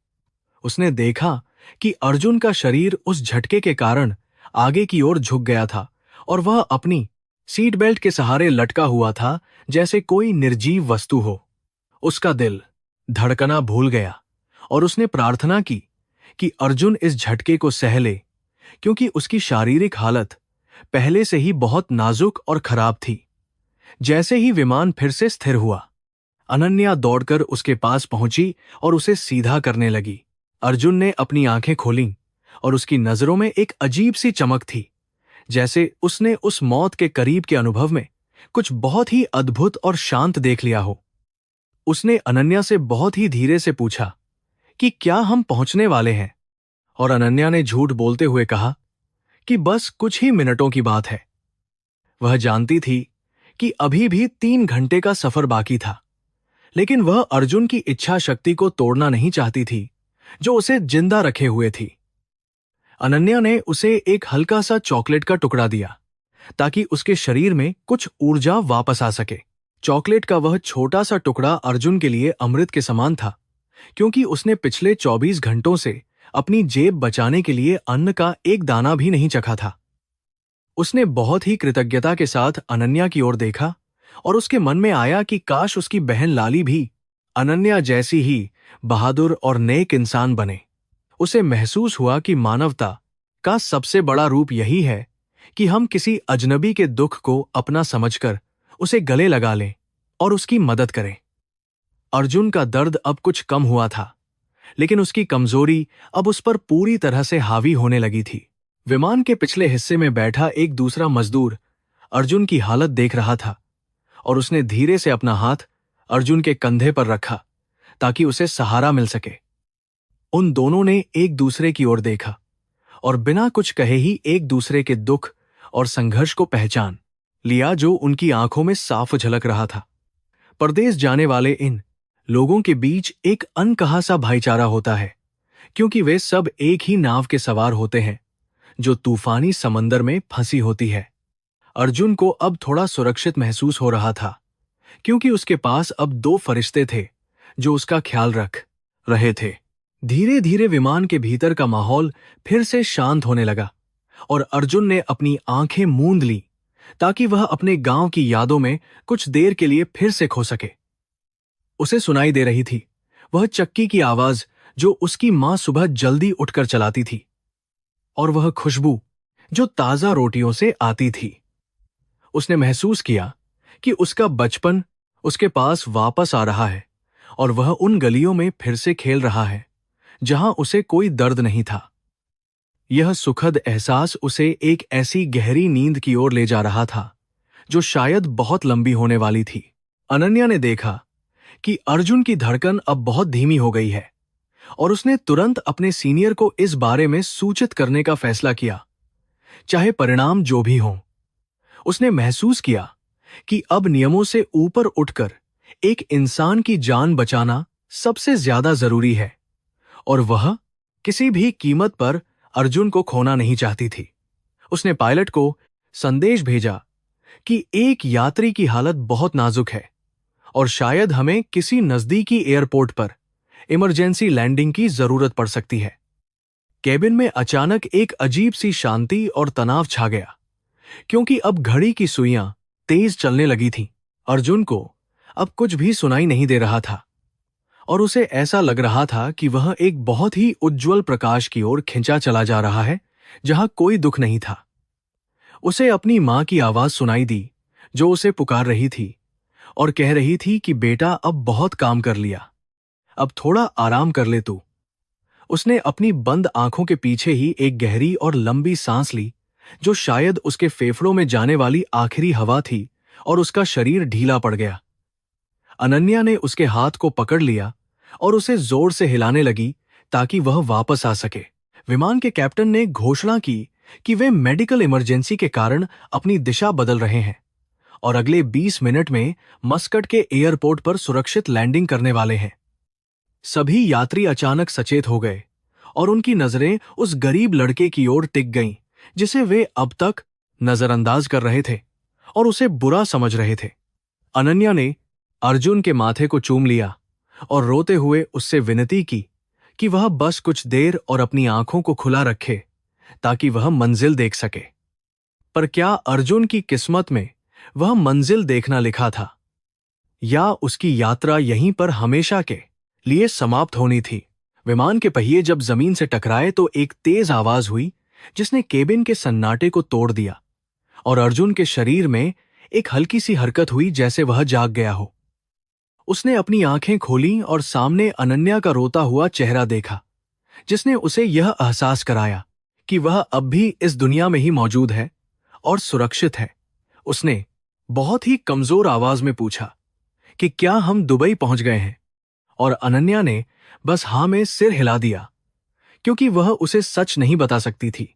उसने देखा कि अर्जुन का शरीर उस झटके के कारण आगे की ओर झुक गया था और वह अपनी सीट बेल्ट के सहारे लटका हुआ था, जैसे कोई निर्जीव वस्तु हो। उसका दिल धड़कना भूल गया और उसने प्रार्थना की कि अर्जुन इस झटके को सह ले, क्योंकि उसकी शारीरिक हालत पहले से ही बहुत नाजुक और खराब थी। जैसे ही विमान फिर से स्थिर हुआ, अनन्या दौड़कर उसके पास पहुंची और उसे सीधा करने लगी। अर्जुन ने अपनी आंखें खोलीं और उसकी नजरों में एक अजीब सी चमक थी, जैसे उसने उस मौत के करीब के अनुभव में कुछ बहुत ही अद्भुत और शांत देख लिया हो। उसने अनन्या से बहुत ही धीरे से पूछा कि क्या हम पहुंचने वाले हैं, और अनन्या ने झूठ बोलते हुए कहा कि बस कुछ ही मिनटों की बात है। वह जानती थी कि अभी भी 3 घंटे का सफर बाकी था, लेकिन वह अर्जुन की इच्छा शक्ति को तोड़ना नहीं चाहती थी जो उसे जिंदा रखे हुए थी। अनन्या ने उसे एक हल्का सा चॉकलेट का टुकड़ा दिया ताकि उसके शरीर में कुछ ऊर्जा वापस आ सके। चॉकलेट का वह छोटा सा टुकड़ा अर्जुन के लिए अमृत के समान था, क्योंकि उसने पिछले 24 घंटों से अपनी जेब बचाने के लिए अन्न का एक दाना भी नहीं चखा था। उसने बहुत ही कृतज्ञता के साथ अनन्या की ओर देखा और उसके मन में आया कि काश उसकी बहन लाली भी अनन्या जैसी ही बहादुर और नेक इंसान बने। उसे महसूस हुआ कि मानवता का सबसे बड़ा रूप यही है कि हम किसी अजनबी के दुख को अपना समझकर उसे गले लगा लें और उसकी मदद करें। अर्जुन का दर्द अब कुछ कम हुआ था, लेकिन उसकी कमजोरी अब उस पर पूरी तरह से हावी होने लगी थी। विमान के पिछले हिस्से में बैठा एक दूसरा मजदूर अर्जुन की हालत देख रहा था और उसने धीरे से अपना हाथ अर्जुन के कंधे पर रखा ताकि उसे सहारा मिल सके। उन दोनों ने एक दूसरे की ओर देखा और बिना कुछ कहे ही एक दूसरे के दुख और संघर्ष को पहचान लिया जो उनकी आंखों में साफ झलक रहा था। परदेश जाने वाले इन लोगों के बीच एक अनकहा सा भाईचारा होता है, क्योंकि वे सब एक ही नाव के सवार होते हैं जो तूफानी समंदर में फंसी होती है। अर्जुन को अब थोड़ा सुरक्षित महसूस हो रहा था, क्योंकि उसके पास अब दो फरिश्ते थे जो उसका ख्याल रख रहे थे। धीरे धीरे विमान के भीतर का माहौल फिर से शांत होने लगा और अर्जुन ने अपनी आंखें मूंद ली ताकि वह अपने गांव की यादों में कुछ देर के लिए फिर से खो सके। उसे सुनाई दे रही थी वह चक्की की आवाज जो उसकी मां सुबह जल्दी उठकर चलाती थी, और वह खुशबू जो ताजा रोटियों से आती थी। उसने महसूस किया कि उसका बचपन उसके पास वापस आ रहा है और वह उन गलियों में फिर से खेल रहा है जहां उसे कोई दर्द नहीं था। यह सुखद एहसास उसे एक ऐसी गहरी नींद की ओर ले जा रहा था जो शायद बहुत लंबी होने वाली थी। अनन्या ने देखा कि अर्जुन की धड़कन अब बहुत धीमी हो गई है और उसने तुरंत अपने सीनियर को इस बारे में सूचित करने का फैसला किया, चाहे परिणाम जो भी हों। उसने महसूस किया कि अब नियमों से ऊपर उठकर एक इंसान की जान बचाना सबसे ज्यादा जरूरी है, और वह किसी भी कीमत पर अर्जुन को खोना नहीं चाहती थी। उसने पायलट को संदेश भेजा कि एक यात्री की हालत बहुत नाजुक है और शायद हमें किसी नजदीकी एयरपोर्ट पर इमरजेंसी लैंडिंग की जरूरत पड़ सकती है। केबिन में अचानक एक अजीब सी शांति और तनाव छा गया, क्योंकि अब घड़ी की सुइयां तेज चलने लगी थीं। अर्जुन को अब कुछ भी सुनाई नहीं दे रहा था और उसे ऐसा लग रहा था कि वह एक बहुत ही उज्जवल प्रकाश की ओर खिंचा चला जा रहा है जहां कोई दुख नहीं था। उसे अपनी मां की आवाज सुनाई दी जो उसे पुकार रही थी और कह रही थी कि बेटा अब बहुत काम कर लिया, अब थोड़ा आराम कर ले तू। उसने अपनी बंद आंखों के पीछे ही एक गहरी और लंबी सांस ली जो शायद उसके फेफड़ों में जाने वाली आखिरी हवा थी, और उसका शरीर ढीला पड़ गया। अनन्या ने उसके हाथ को पकड़ लिया और उसे जोर से हिलाने लगी ताकि वह वापस आ सके। विमान के कैप्टन ने घोषणा की कि वे मेडिकल इमरजेंसी के कारण अपनी दिशा बदल रहे हैं और अगले 20 मिनट में मस्कट के एयरपोर्ट पर सुरक्षित लैंडिंग करने वाले हैं। सभी यात्री अचानक सचेत हो गए और उनकी नजरें उस गरीब लड़के की ओर टिक गईं जिसे वे अब तक नजरअंदाज कर रहे थे और उसे बुरा समझ रहे थे। अनन्या ने अर्जुन के माथे को चूम लिया और रोते हुए उससे विनती की कि वह बस कुछ देर और अपनी आंखों को खुला रखे ताकि वह मंजिल देख सके। पर क्या अर्जुन की किस्मत में वह मंजिल देखना लिखा था, या उसकी यात्रा यहीं पर हमेशा के लिए समाप्त होनी थी? विमान के पहिए जब जमीन से टकराए तो एक तेज आवाज हुई जिसने केबिन के सन्नाटे को तोड़ दिया, और अर्जुन के शरीर में एक हल्की सी हरकत हुई जैसे वह जाग गया हो। उसने अपनी आंखें खोलीं और सामने अनन्या का रोता हुआ चेहरा देखा, जिसने उसे यह एहसास कराया कि वह अब भी इस दुनिया में ही मौजूद है और सुरक्षित है। उसने बहुत ही कमजोर आवाज में पूछा कि क्या हम दुबई पहुंच गए हैं, और अनन्या ने बस हाँ में सिर हिला दिया, क्योंकि वह उसे सच नहीं बता सकती थी।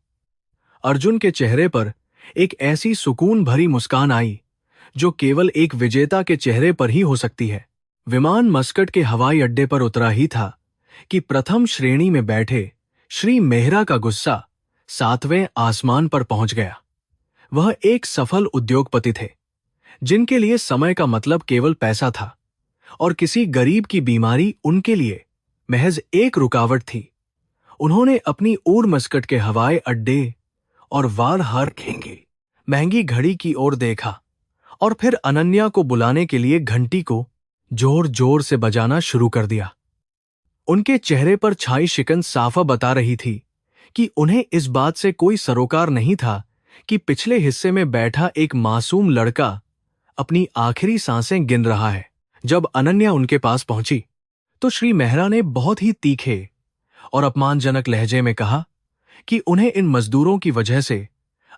अर्जुन के चेहरे पर एक ऐसी सुकून भरी मुस्कान आई जो केवल एक विजेता के चेहरे पर ही हो सकती है। विमान मस्कट के हवाई अड्डे पर उतरा ही था कि प्रथम श्रेणी में बैठे श्री मेहरा का गुस्सा 7वें आसमान पर पहुंच गया। वह एक सफल उद्योगपति थे जिनके लिए समय का मतलब केवल पैसा था, और किसी गरीब की बीमारी उनके लिए महज एक रुकावट थी। उन्होंने अपनी ऊर मस्कट के हवाई अड्डे और वार हार खेंगे महंगी घड़ी की ओर देखा और फिर अनन्या को बुलाने के लिए घंटी को जोर जोर से बजाना शुरू कर दिया। उनके चेहरे पर छाई शिकन साफा बता रही थी कि उन्हें इस बात से कोई सरोकार नहीं था कि पिछले हिस्से में बैठा एक मासूम लड़का अपनी आखिरी सांसें गिन रहा है। जब अनन्या उनके पास पहुंची तो श्री मेहरा ने बहुत ही तीखे और अपमानजनक लहजे में कहा कि उन्हें इन मजदूरों की वजह से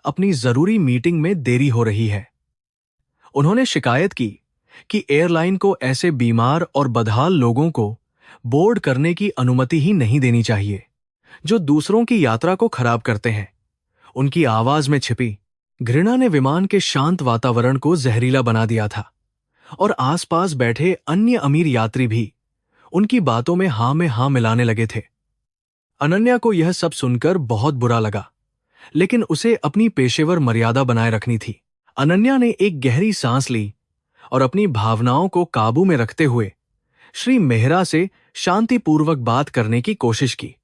अपनी जरूरी मीटिंग में देरी हो रही है। उन्होंने शिकायत की कि एयरलाइन को ऐसे बीमार और बदहाल लोगों को बोर्ड करने की अनुमति ही नहीं देनी चाहिए, जो दूसरों की यात्रा को खराब करते हैं। उनकी आवाज में छिपी घृणा ने विमान के शांत वातावरण को जहरीला बना दिया था, और आसपास बैठे अन्य अमीर यात्री भी उनकी बातों में हाँ मिलाने लगे थे। अनन्या को यह सब सुनकर बहुत बुरा लगा, लेकिन उसे अपनी पेशेवर मर्यादा बनाए रखनी थी। अनन्या ने एक गहरी सांस ली और अपनी भावनाओं को काबू में रखते हुए श्री मेहरा से शांतिपूर्वक बात करने की कोशिश की।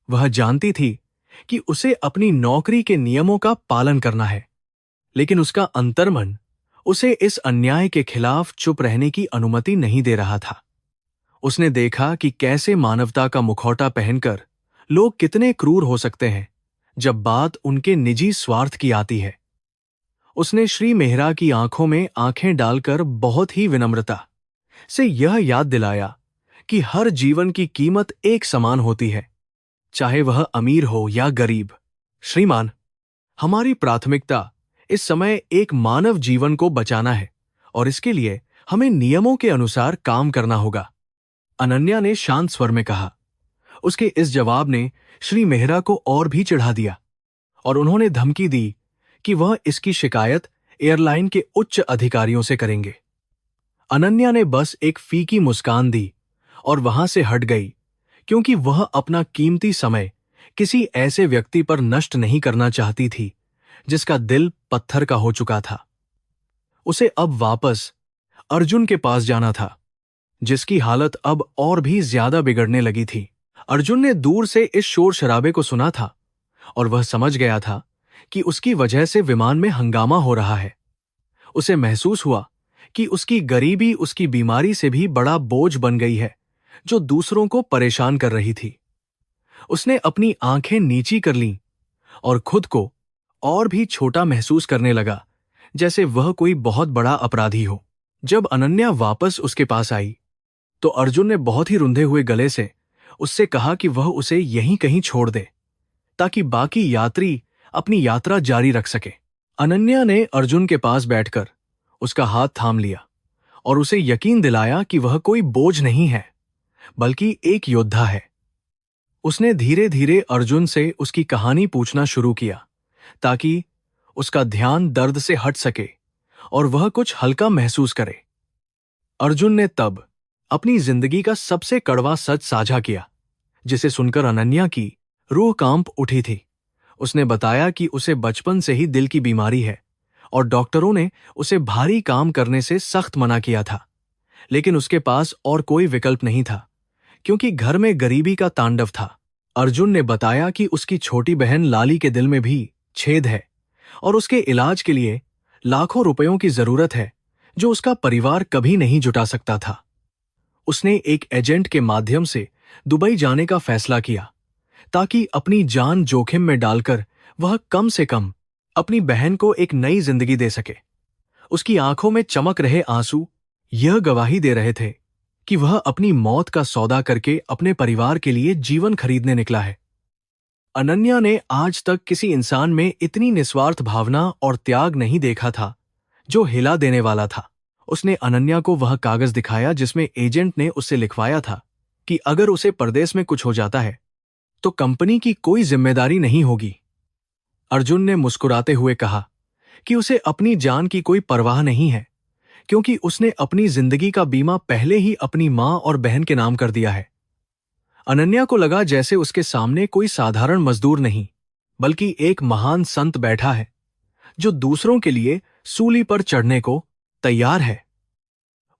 वह जानती थी कि उसे अपनी नौकरी के नियमों का पालन करना है, लेकिन उसका अंतर्मन उसे इस अन्याय के खिलाफ चुप रहने की अनुमति नहीं दे रहा था। उसने देखा कि कैसे मानवता का मुखौटा पहनकर लोग कितने क्रूर हो सकते हैं जब बात उनके निजी स्वार्थ की आती है। उसने श्री मेहरा की आंखों में आंखें डालकर बहुत ही विनम्रता से यह याद दिलाया कि हर जीवन की कीमत एक समान होती है, चाहे वह अमीर हो या गरीब। श्रीमान, हमारी प्राथमिकता इस समय एक मानव जीवन को बचाना है, और इसके लिए हमें नियमों के अनुसार काम करना होगा, अनन्या ने शांत स्वर में कहा। उसके इस जवाब ने श्री मेहरा को और भी चिढ़ा दिया, और उन्होंने धमकी दी कि वह इसकी शिकायत एयरलाइन के उच्च अधिकारियों से करेंगे। अनन्या ने बस एक फीकी मुस्कान दी और वहां से हट गई, क्योंकि वह अपना कीमती समय किसी ऐसे व्यक्ति पर नष्ट नहीं करना चाहती थी जिसका दिल पत्थर का हो चुका था। उसे अब वापस अर्जुन के पास जाना था, जिसकी हालत अब और भी ज्यादा बिगड़ने लगी थी। अर्जुन ने दूर से इस शोर शराबे को सुना था, और वह समझ गया था कि उसकी वजह से विमान में हंगामा हो रहा है। उसे महसूस हुआ कि उसकी गरीबी उसकी बीमारी से भी बड़ा बोझ बन गई है, जो दूसरों को परेशान कर रही थी। उसने अपनी आंखें नीची कर लीं और खुद को और भी छोटा महसूस करने लगा, जैसे वह कोई बहुत बड़ा अपराधी हो। जब अनन्या वापस उसके पास आई, तो अर्जुन ने बहुत ही रुंधे हुए गले से उससे कहा कि वह उसे यहीं कहीं छोड़ दे, ताकि बाकी यात्री अपनी यात्रा जारी रख सके। अनन्या ने अर्जुन के पास बैठकर उसका हाथ थाम लिया और उसे यकीन दिलाया कि वह कोई बोझ नहीं है, बल्कि एक योद्धा है। उसने धीरे धीरे अर्जुन से उसकी कहानी पूछना शुरू किया, ताकि उसका ध्यान दर्द से हट सके और वह कुछ हल्का महसूस करे। अर्जुन ने तब अपनी जिंदगी का सबसे कड़वा सच साझा किया, जिसे सुनकर अनन्या की रूह कांप उठी थी। उसने बताया कि उसे बचपन से ही दिल की बीमारी है और डॉक्टरों ने उसे भारी काम करने से सख्त मना किया था, लेकिन उसके पास और कोई विकल्प नहीं था, क्योंकि घर में गरीबी का तांडव था। अर्जुन ने बताया कि उसकी छोटी बहन लाली के दिल में भी छेद है और उसके इलाज के लिए लाखों रुपयों की जरूरत है, जो उसका परिवार कभी नहीं जुटा सकता था। उसने एक एजेंट के माध्यम से दुबई जाने का फैसला किया, ताकि अपनी जान जोखिम में डालकर वह कम से कम अपनी बहन को एक नई जिंदगी दे सके। उसकी आंखों में चमक रहे आंसू यह गवाही दे रहे थे कि वह अपनी मौत का सौदा करके अपने परिवार के लिए जीवन खरीदने निकला है। अनन्या ने आज तक किसी इंसान में इतनी निस्वार्थ भावना और त्याग नहीं देखा था, जो हिला देने वाला था। उसने अनन्या को वह कागज दिखाया जिसमें एजेंट ने उससे लिखवाया था कि अगर उसे परदेश में कुछ हो जाता है तो कंपनी की कोई जिम्मेदारी नहीं होगी। अर्जुन ने मुस्कुराते हुए कहा कि उसे अपनी जान की कोई परवाह नहीं है, क्योंकि उसने अपनी जिंदगी का बीमा पहले ही अपनी मां और बहन के नाम कर दिया है। अनन्या को लगा जैसे उसके सामने कोई साधारण मजदूर नहीं, बल्कि एक महान संत बैठा है, जो दूसरों के लिए सूली पर चढ़ने को तैयार है।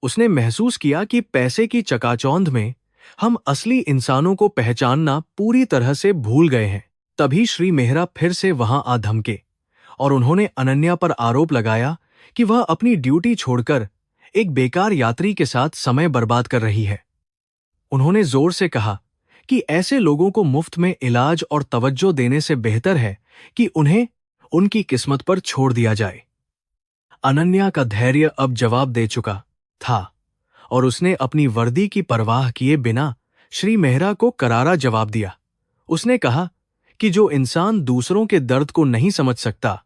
उसने महसूस किया कि पैसे की चकाचौंध में हम असली इंसानों को पहचानना पूरी तरह से भूल गए हैं। तभी श्री मेहरा फिर से वहां आ धमके और उन्होंने अनन्या पर आरोप लगाया कि वह अपनी ड्यूटी छोड़कर एक बेकार यात्री के साथ समय बर्बाद कर रही है। उन्होंने जोर से कहा कि ऐसे लोगों को मुफ्त में इलाज और तवज्जो देने से बेहतर है कि उन्हें उनकी किस्मत पर छोड़ दिया जाए। अनन्या का धैर्य अब जवाब दे चुका था और उसने अपनी वर्दी की परवाह किए बिना श्री मेहरा को करारा जवाब दिया। उसने कहा कि जो इंसान दूसरों के दर्द को नहीं समझ सकता,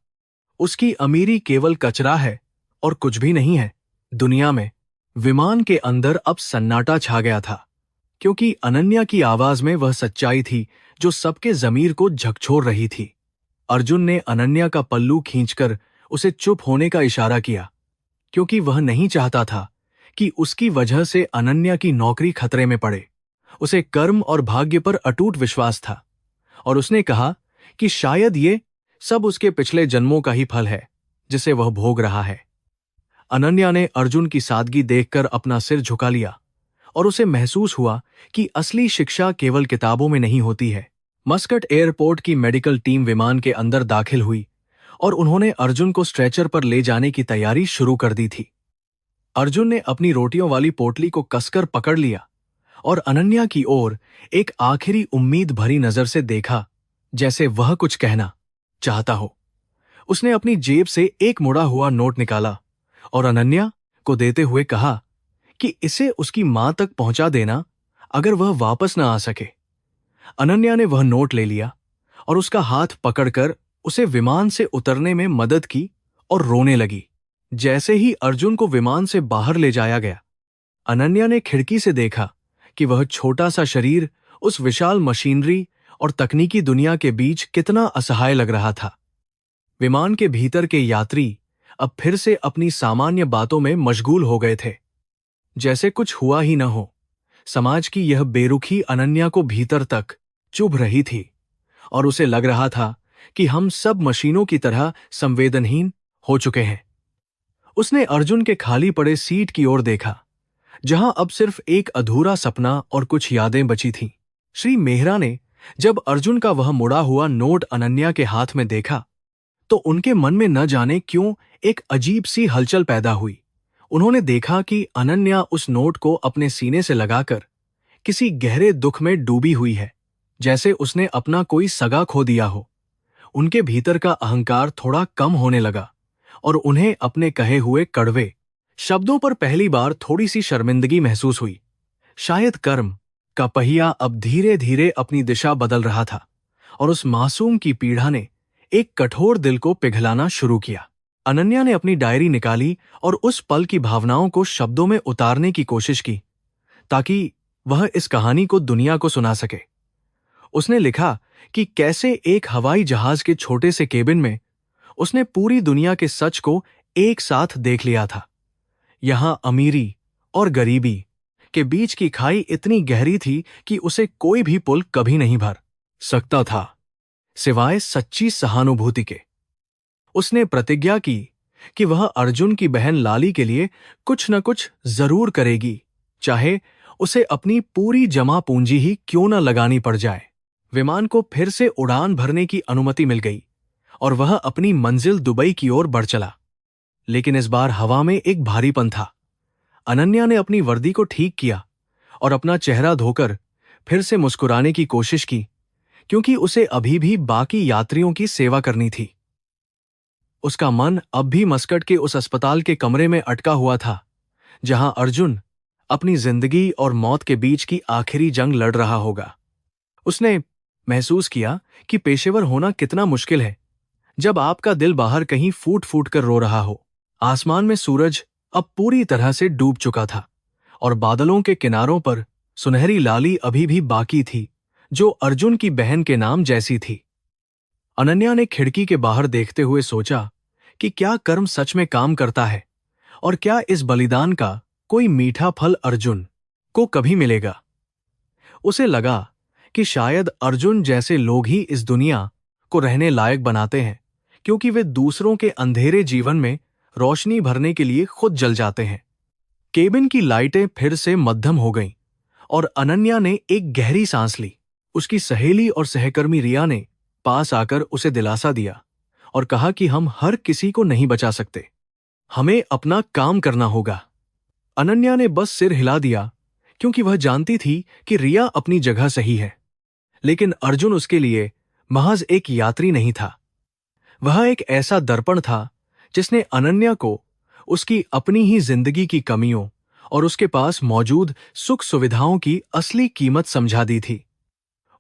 उसकी अमीरी केवल कचरा है और कुछ भी नहीं है। दुनिया में विमान के अंदर अब सन्नाटा छा गया था, क्योंकि अनन्या की आवाज में वह सच्चाई थी जो सबके जमीर को झकझोर रही थी। अर्जुन ने अनन्या का पल्लू खींचकर उसे चुप होने का इशारा किया, क्योंकि वह नहीं चाहता था कि उसकी वजह से अनन्या की नौकरी खतरे में पड़े। उसे कर्म और भाग्य पर अटूट विश्वास था, और उसने कहा कि शायद ये सब उसके पिछले जन्मों का ही फल है जिसे वह भोग रहा है। अनन्या ने अर्जुन की सादगी देखकर अपना सिर झुका लिया, और उसे महसूस हुआ कि असली शिक्षा केवल किताबों में नहीं होती है। मस्कट एयरपोर्ट की मेडिकल टीम विमान के अंदर दाखिल हुई, और उन्होंने अर्जुन को स्ट्रेचर पर ले जाने की तैयारी शुरू कर दी थी। अर्जुन ने अपनी रोटियों वाली पोटली को कसकर पकड़ लिया और अनन्या की ओर एक आखिरी उम्मीद भरी नजर से देखा, जैसे वह कुछ कहना चाहता हो। उसने अपनी जेब से एक मुड़ा हुआ नोट निकाला और अनन्या को देते हुए कहा कि इसे उसकी मां तक पहुंचा देना अगर वह वापस न आ सके। अनन्या ने वह नोट ले लिया और उसका हाथ पकड़कर उसे विमान से उतरने में मदद की और रोने लगी। जैसे ही अर्जुन को विमान से बाहर ले जाया गया, अनन्या ने खिड़की से देखा कि वह छोटा सा शरीर उस विशाल मशीनरी और तकनीकी दुनिया के बीच कितना असहाय लग रहा था। विमान के भीतर के यात्री अब फिर से अपनी सामान्य बातों में मशगूल हो गए थे, जैसे कुछ हुआ ही न हो। समाज की यह बेरुखी अनन्या को भीतर तक चुभ रही थी, और उसे लग रहा था कि हम सब मशीनों की तरह संवेदनहीन हो चुके हैं। उसने अर्जुन के खाली पड़े सीट की ओर देखा, जहां अब सिर्फ एक अधूरा सपना और कुछ यादें बची थीं। श्री मेहरा ने जब अर्जुन का वह मुड़ा हुआ नोट अनन्या के हाथ में देखा, तो उनके मन में न जाने क्यों एक अजीब सी हलचल पैदा हुई। उन्होंने देखा कि अनन्या उस नोट को अपने सीने से लगाकर किसी गहरे दुख में डूबी हुई है, जैसे उसने अपना कोई सगा खो दिया हो। उनके भीतर का अहंकार थोड़ा कम होने लगा, और उन्हें अपने कहे हुए कड़वे शब्दों पर पहली बार थोड़ी सी शर्मिंदगी महसूस हुई। शायद कर्म का पहिया अब धीरे धीरे अपनी दिशा बदल रहा था, और उस मासूम की पीड़ा ने एक कठोर दिल को पिघलाना शुरू किया। अनन्या ने अपनी डायरी निकाली और उस पल की भावनाओं को शब्दों में उतारने की कोशिश की, ताकि वह इस कहानी को दुनिया को सुना सके। उसने लिखा कि कैसे एक हवाई जहाज के छोटे से केबिन में उसने पूरी दुनिया के सच को एक साथ देख लिया था। यहां अमीरी और गरीबी के बीच की खाई इतनी गहरी थी कि उसे कोई भी पुल कभी नहीं भर सकता था, सिवाय सच्ची सहानुभूति के। उसने प्रतिज्ञा की कि वह अर्जुन की बहन लाली के लिए कुछ न कुछ जरूर करेगी, चाहे उसे अपनी पूरी जमा पूंजी ही क्यों न लगानी पड़ जाए। विमान को फिर से उड़ान भरने की अनुमति मिल गई, और वह अपनी मंजिल दुबई की ओर बढ़ चला। लेकिन इस बार हवा में एक भारीपन था। अनन्या ने अपनी वर्दी को ठीक किया और अपना चेहरा धोकर फिर से मुस्कुराने की कोशिश की, क्योंकि उसे अभी भी बाकी यात्रियों की सेवा करनी थी। उसका मन अब भी मस्कट के उस अस्पताल के कमरे में अटका हुआ था, जहां अर्जुन अपनी जिंदगी और मौत के बीच की आखिरी जंग लड़ रहा होगा। उसने महसूस किया कि पेशेवर होना कितना मुश्किल है जब आपका दिल बाहर कहीं फूट फूट कर रो रहा हो। आसमान में सूरज अब पूरी तरह से डूब चुका था, और बादलों के किनारों पर सुनहरी लाली अभी भी बाकी थी, जो अर्जुन की बहन के नाम जैसी थी। अनन्या ने खिड़की के बाहर देखते हुए सोचा कि क्या कर्म सच में काम करता है, और क्या इस बलिदान का कोई मीठा फल अर्जुन को कभी मिलेगा। उसे लगा कि शायद अर्जुन जैसे लोग ही इस दुनिया को रहने लायक बनाते हैं, क्योंकि वे दूसरों के अंधेरे जीवन में रोशनी भरने के लिए खुद जल जाते हैं। केबिन की लाइटें फिर से मध्यम हो गईं, और अनन्या ने एक गहरी सांस ली। उसकी सहेली और सहकर्मी रिया ने पास आकर उसे दिलासा दिया और कहा कि हम हर किसी को नहीं बचा सकते, हमें अपना काम करना होगा। अनन्या ने बस सिर हिला दिया, क्योंकि वह जानती थी कि रिया अपनी जगह सही है, लेकिन अर्जुन उसके लिए महज एक यात्री नहीं था। वह एक ऐसा दर्पण था जिसने अनन्या को उसकी अपनी ही जिंदगी की कमियों और उसके पास मौजूद सुख सुविधाओं की असली कीमत समझा दी थी।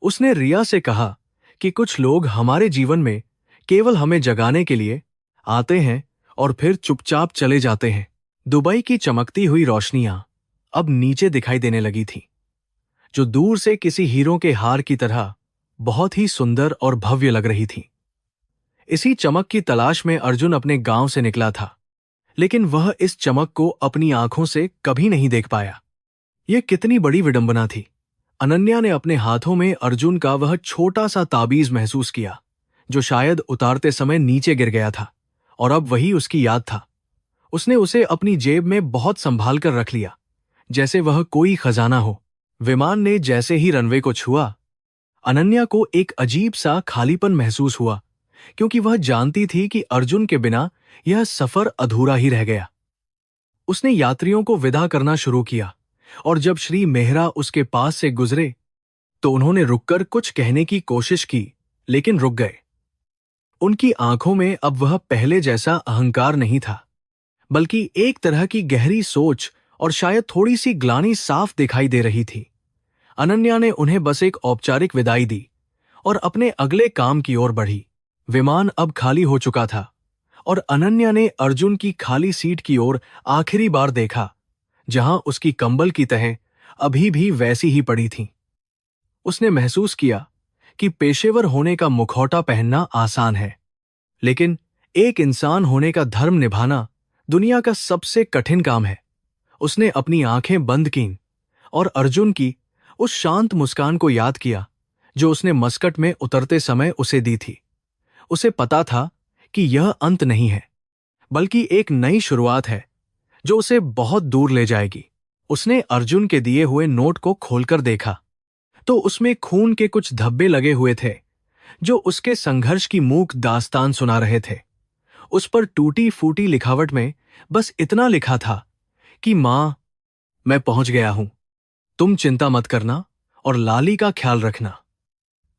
उसने रिया से कहा कि कुछ लोग हमारे जीवन में केवल हमें जगाने के लिए आते हैं और फिर चुपचाप चले जाते हैं, दुबई की चमकती हुई रोशनियां अब नीचे दिखाई देने लगी थीं, जो दूर से किसी हीरो के हार की तरह बहुत ही सुंदर और भव्य लग रही थीं। इसी चमक की तलाश में अर्जुन अपने गांव से निकला था, लेकिन वह इस चमक को अपनी आंखों से कभी नहीं देख पाया। यह कितनी बड़ी विडंबना थी। अनन्या ने अपने हाथों में अर्जुन का वह छोटा सा ताबीज महसूस किया, जो शायद उतारते समय नीचे गिर गया था, और अब वही उसकी याद था। उसने उसे अपनी जेब में बहुत संभाल कर रख लिया, जैसे वह कोई खजाना हो। विमान ने जैसे ही रनवे को छुआ, अनन्या को एक अजीब सा खालीपन महसूस हुआ, क्योंकि वह जानती थी कि अर्जुन के बिना यह सफर अधूरा ही रह गया। उसने यात्रियों को विदा करना शुरू किया, और जब श्री मेहरा उसके पास से गुजरे तो उन्होंने रुककर कुछ कहने की कोशिश की, लेकिन रुक गए। उनकी आंखों में अब वह पहले जैसा अहंकार नहीं था, बल्कि एक तरह की गहरी सोच और शायद थोड़ी सी ग्लानि साफ दिखाई दे रही थी। अनन्या ने उन्हें बस एक औपचारिक विदाई दी और अपने अगले काम की ओर बढ़ी। विमान अब खाली हो चुका था, और अनन्या ने अर्जुन की खाली सीट की ओर आखिरी बार देखा, जहां उसकी कंबल की तह अभी भी वैसी ही पड़ी थी। उसने महसूस किया कि पेशेवर होने का मुखौटा पहनना आसान है, लेकिन एक इंसान होने का धर्म निभाना दुनिया का सबसे कठिन काम है। उसने अपनी आंखें बंद कीं और अर्जुन की उस शांत मुस्कान को याद किया, जो उसने मस्कट में उतरते समय उसे दी थी। उसे पता था कि यह अंत नहीं है, बल्कि एक नई शुरुआत है, जो उसे बहुत दूर ले जाएगी। उसने अर्जुन के दिए हुए नोट को खोलकर देखा, तो उसमें खून के कुछ धब्बे लगे हुए थे, जो उसके संघर्ष की मूक दास्तान सुना रहे थे। उस पर टूटी फूटी लिखावट में बस इतना लिखा था कि मां, मैं पहुंच गया हूं, तुम चिंता मत करना और लाली का ख्याल रखना।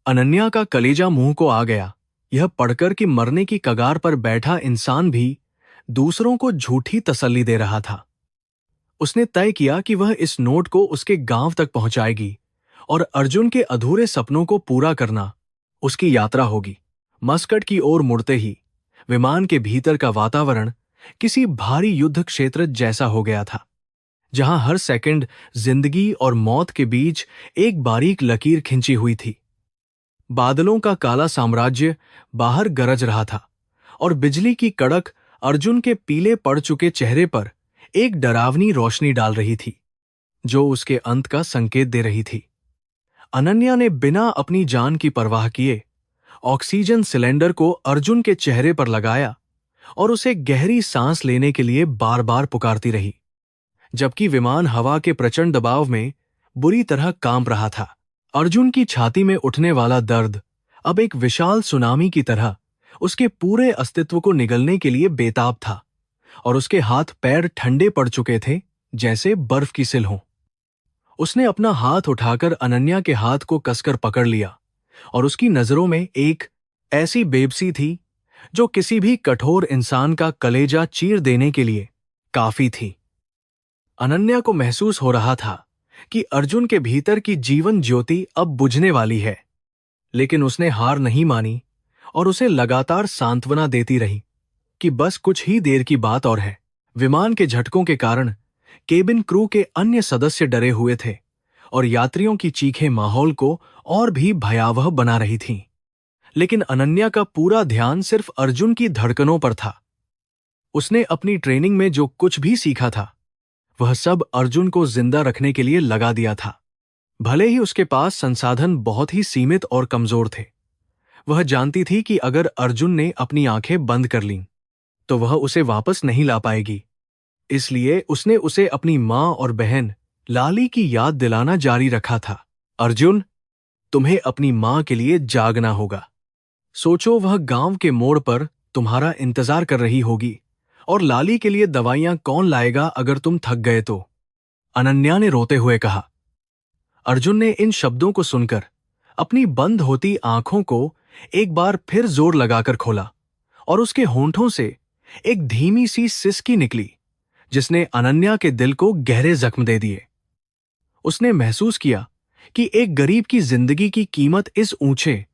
अनन्या का कलेजा मुंह को आ गया, यह पढ़कर कि मरने की कगार पर बैठा इंसान भी दूसरों को झूठी तसल्ली दे रहा था। उसने तय किया कि वह इस नोट को उसके गांव तक पहुंचाएगी, और अर्जुन के अधूरे सपनों को पूरा करना उसकी यात्रा होगी। मस्कट की ओर मुड़ते ही विमान के भीतर का वातावरण किसी भारी युद्ध क्षेत्र जैसा हो गया था, जहां हर सेकंड जिंदगी और मौत के बीच एक बारीक लकीर खिंची हुई थी। बादलों का काला साम्राज्य बाहर गरज रहा था, और बिजली की कड़क अर्जुन के पीले पड़ चुके चेहरे पर एक डरावनी रोशनी डाल रही थी, जो उसके अंत का संकेत दे रही थी। अनन्या ने बिना अपनी जान की परवाह किए ऑक्सीजन सिलेंडर को अर्जुन के चेहरे पर लगाया और उसे गहरी सांस लेने के लिए बार बार पुकारती रही, जबकि विमान हवा के प्रचंड दबाव में बुरी तरह कांप रहा था। अर्जुन की छाती में उठने वाला दर्द अब एक विशाल सुनामी की तरह उसके पूरे अस्तित्व को निगलने के लिए बेताब था, और उसके हाथ पैर ठंडे पड़ चुके थे, जैसे बर्फ की सिल हों। उसने अपना हाथ उठाकर अनन्या के हाथ को कसकर पकड़ लिया, और उसकी नजरों में एक ऐसी बेबसी थी जो किसी भी कठोर इंसान का कलेजा चीर देने के लिए काफी थी। अनन्या को महसूस हो रहा था कि अर्जुन के भीतर की जीवन ज्योति अब बुझने वाली है, लेकिन उसने हार नहीं मानी और उसे लगातार सांत्वना देती रही कि बस कुछ ही देर की बात और है। विमान के झटकों के कारण केबिन क्रू के अन्य सदस्य डरे हुए थे, और यात्रियों की चीखें माहौल को और भी भयावह बना रही थीं। लेकिन अनन्या का पूरा ध्यान सिर्फ अर्जुन की धड़कनों पर था। उसने अपनी ट्रेनिंग में जो कुछ भी सीखा था, वह सब अर्जुन को जिंदा रखने के लिए लगा दिया था। भले ही उसके पास संसाधन बहुत ही सीमित और कमजोर थे, वह जानती थी कि अगर अर्जुन ने अपनी आंखें बंद कर लीं, तो वह उसे वापस नहीं ला पाएगी। इसलिए उसने उसे अपनी मां और बहन लाली की याद दिलाना जारी रखा था। अर्जुन, तुम्हें अपनी मां के लिए जागना होगा। सोचो, वह गांव के मोड़ पर तुम्हारा इंतजार कर रही होगी, और लाली के लिए दवाइयां कौन लाएगा अगर तुम थक गए तो? अनन्या ने रोते हुए कहा। अर्जुन ने इन शब्दों को सुनकर अपनी बंद होती आंखों को एक बार फिर जोर लगाकर खोला, और उसके होंठों से एक धीमी सी सिसकी निकली, जिसने अनन्या के दिल को गहरे जख्म दे दिए। उसने महसूस किया कि एक गरीब की जिंदगी की कीमत इस ऊंचे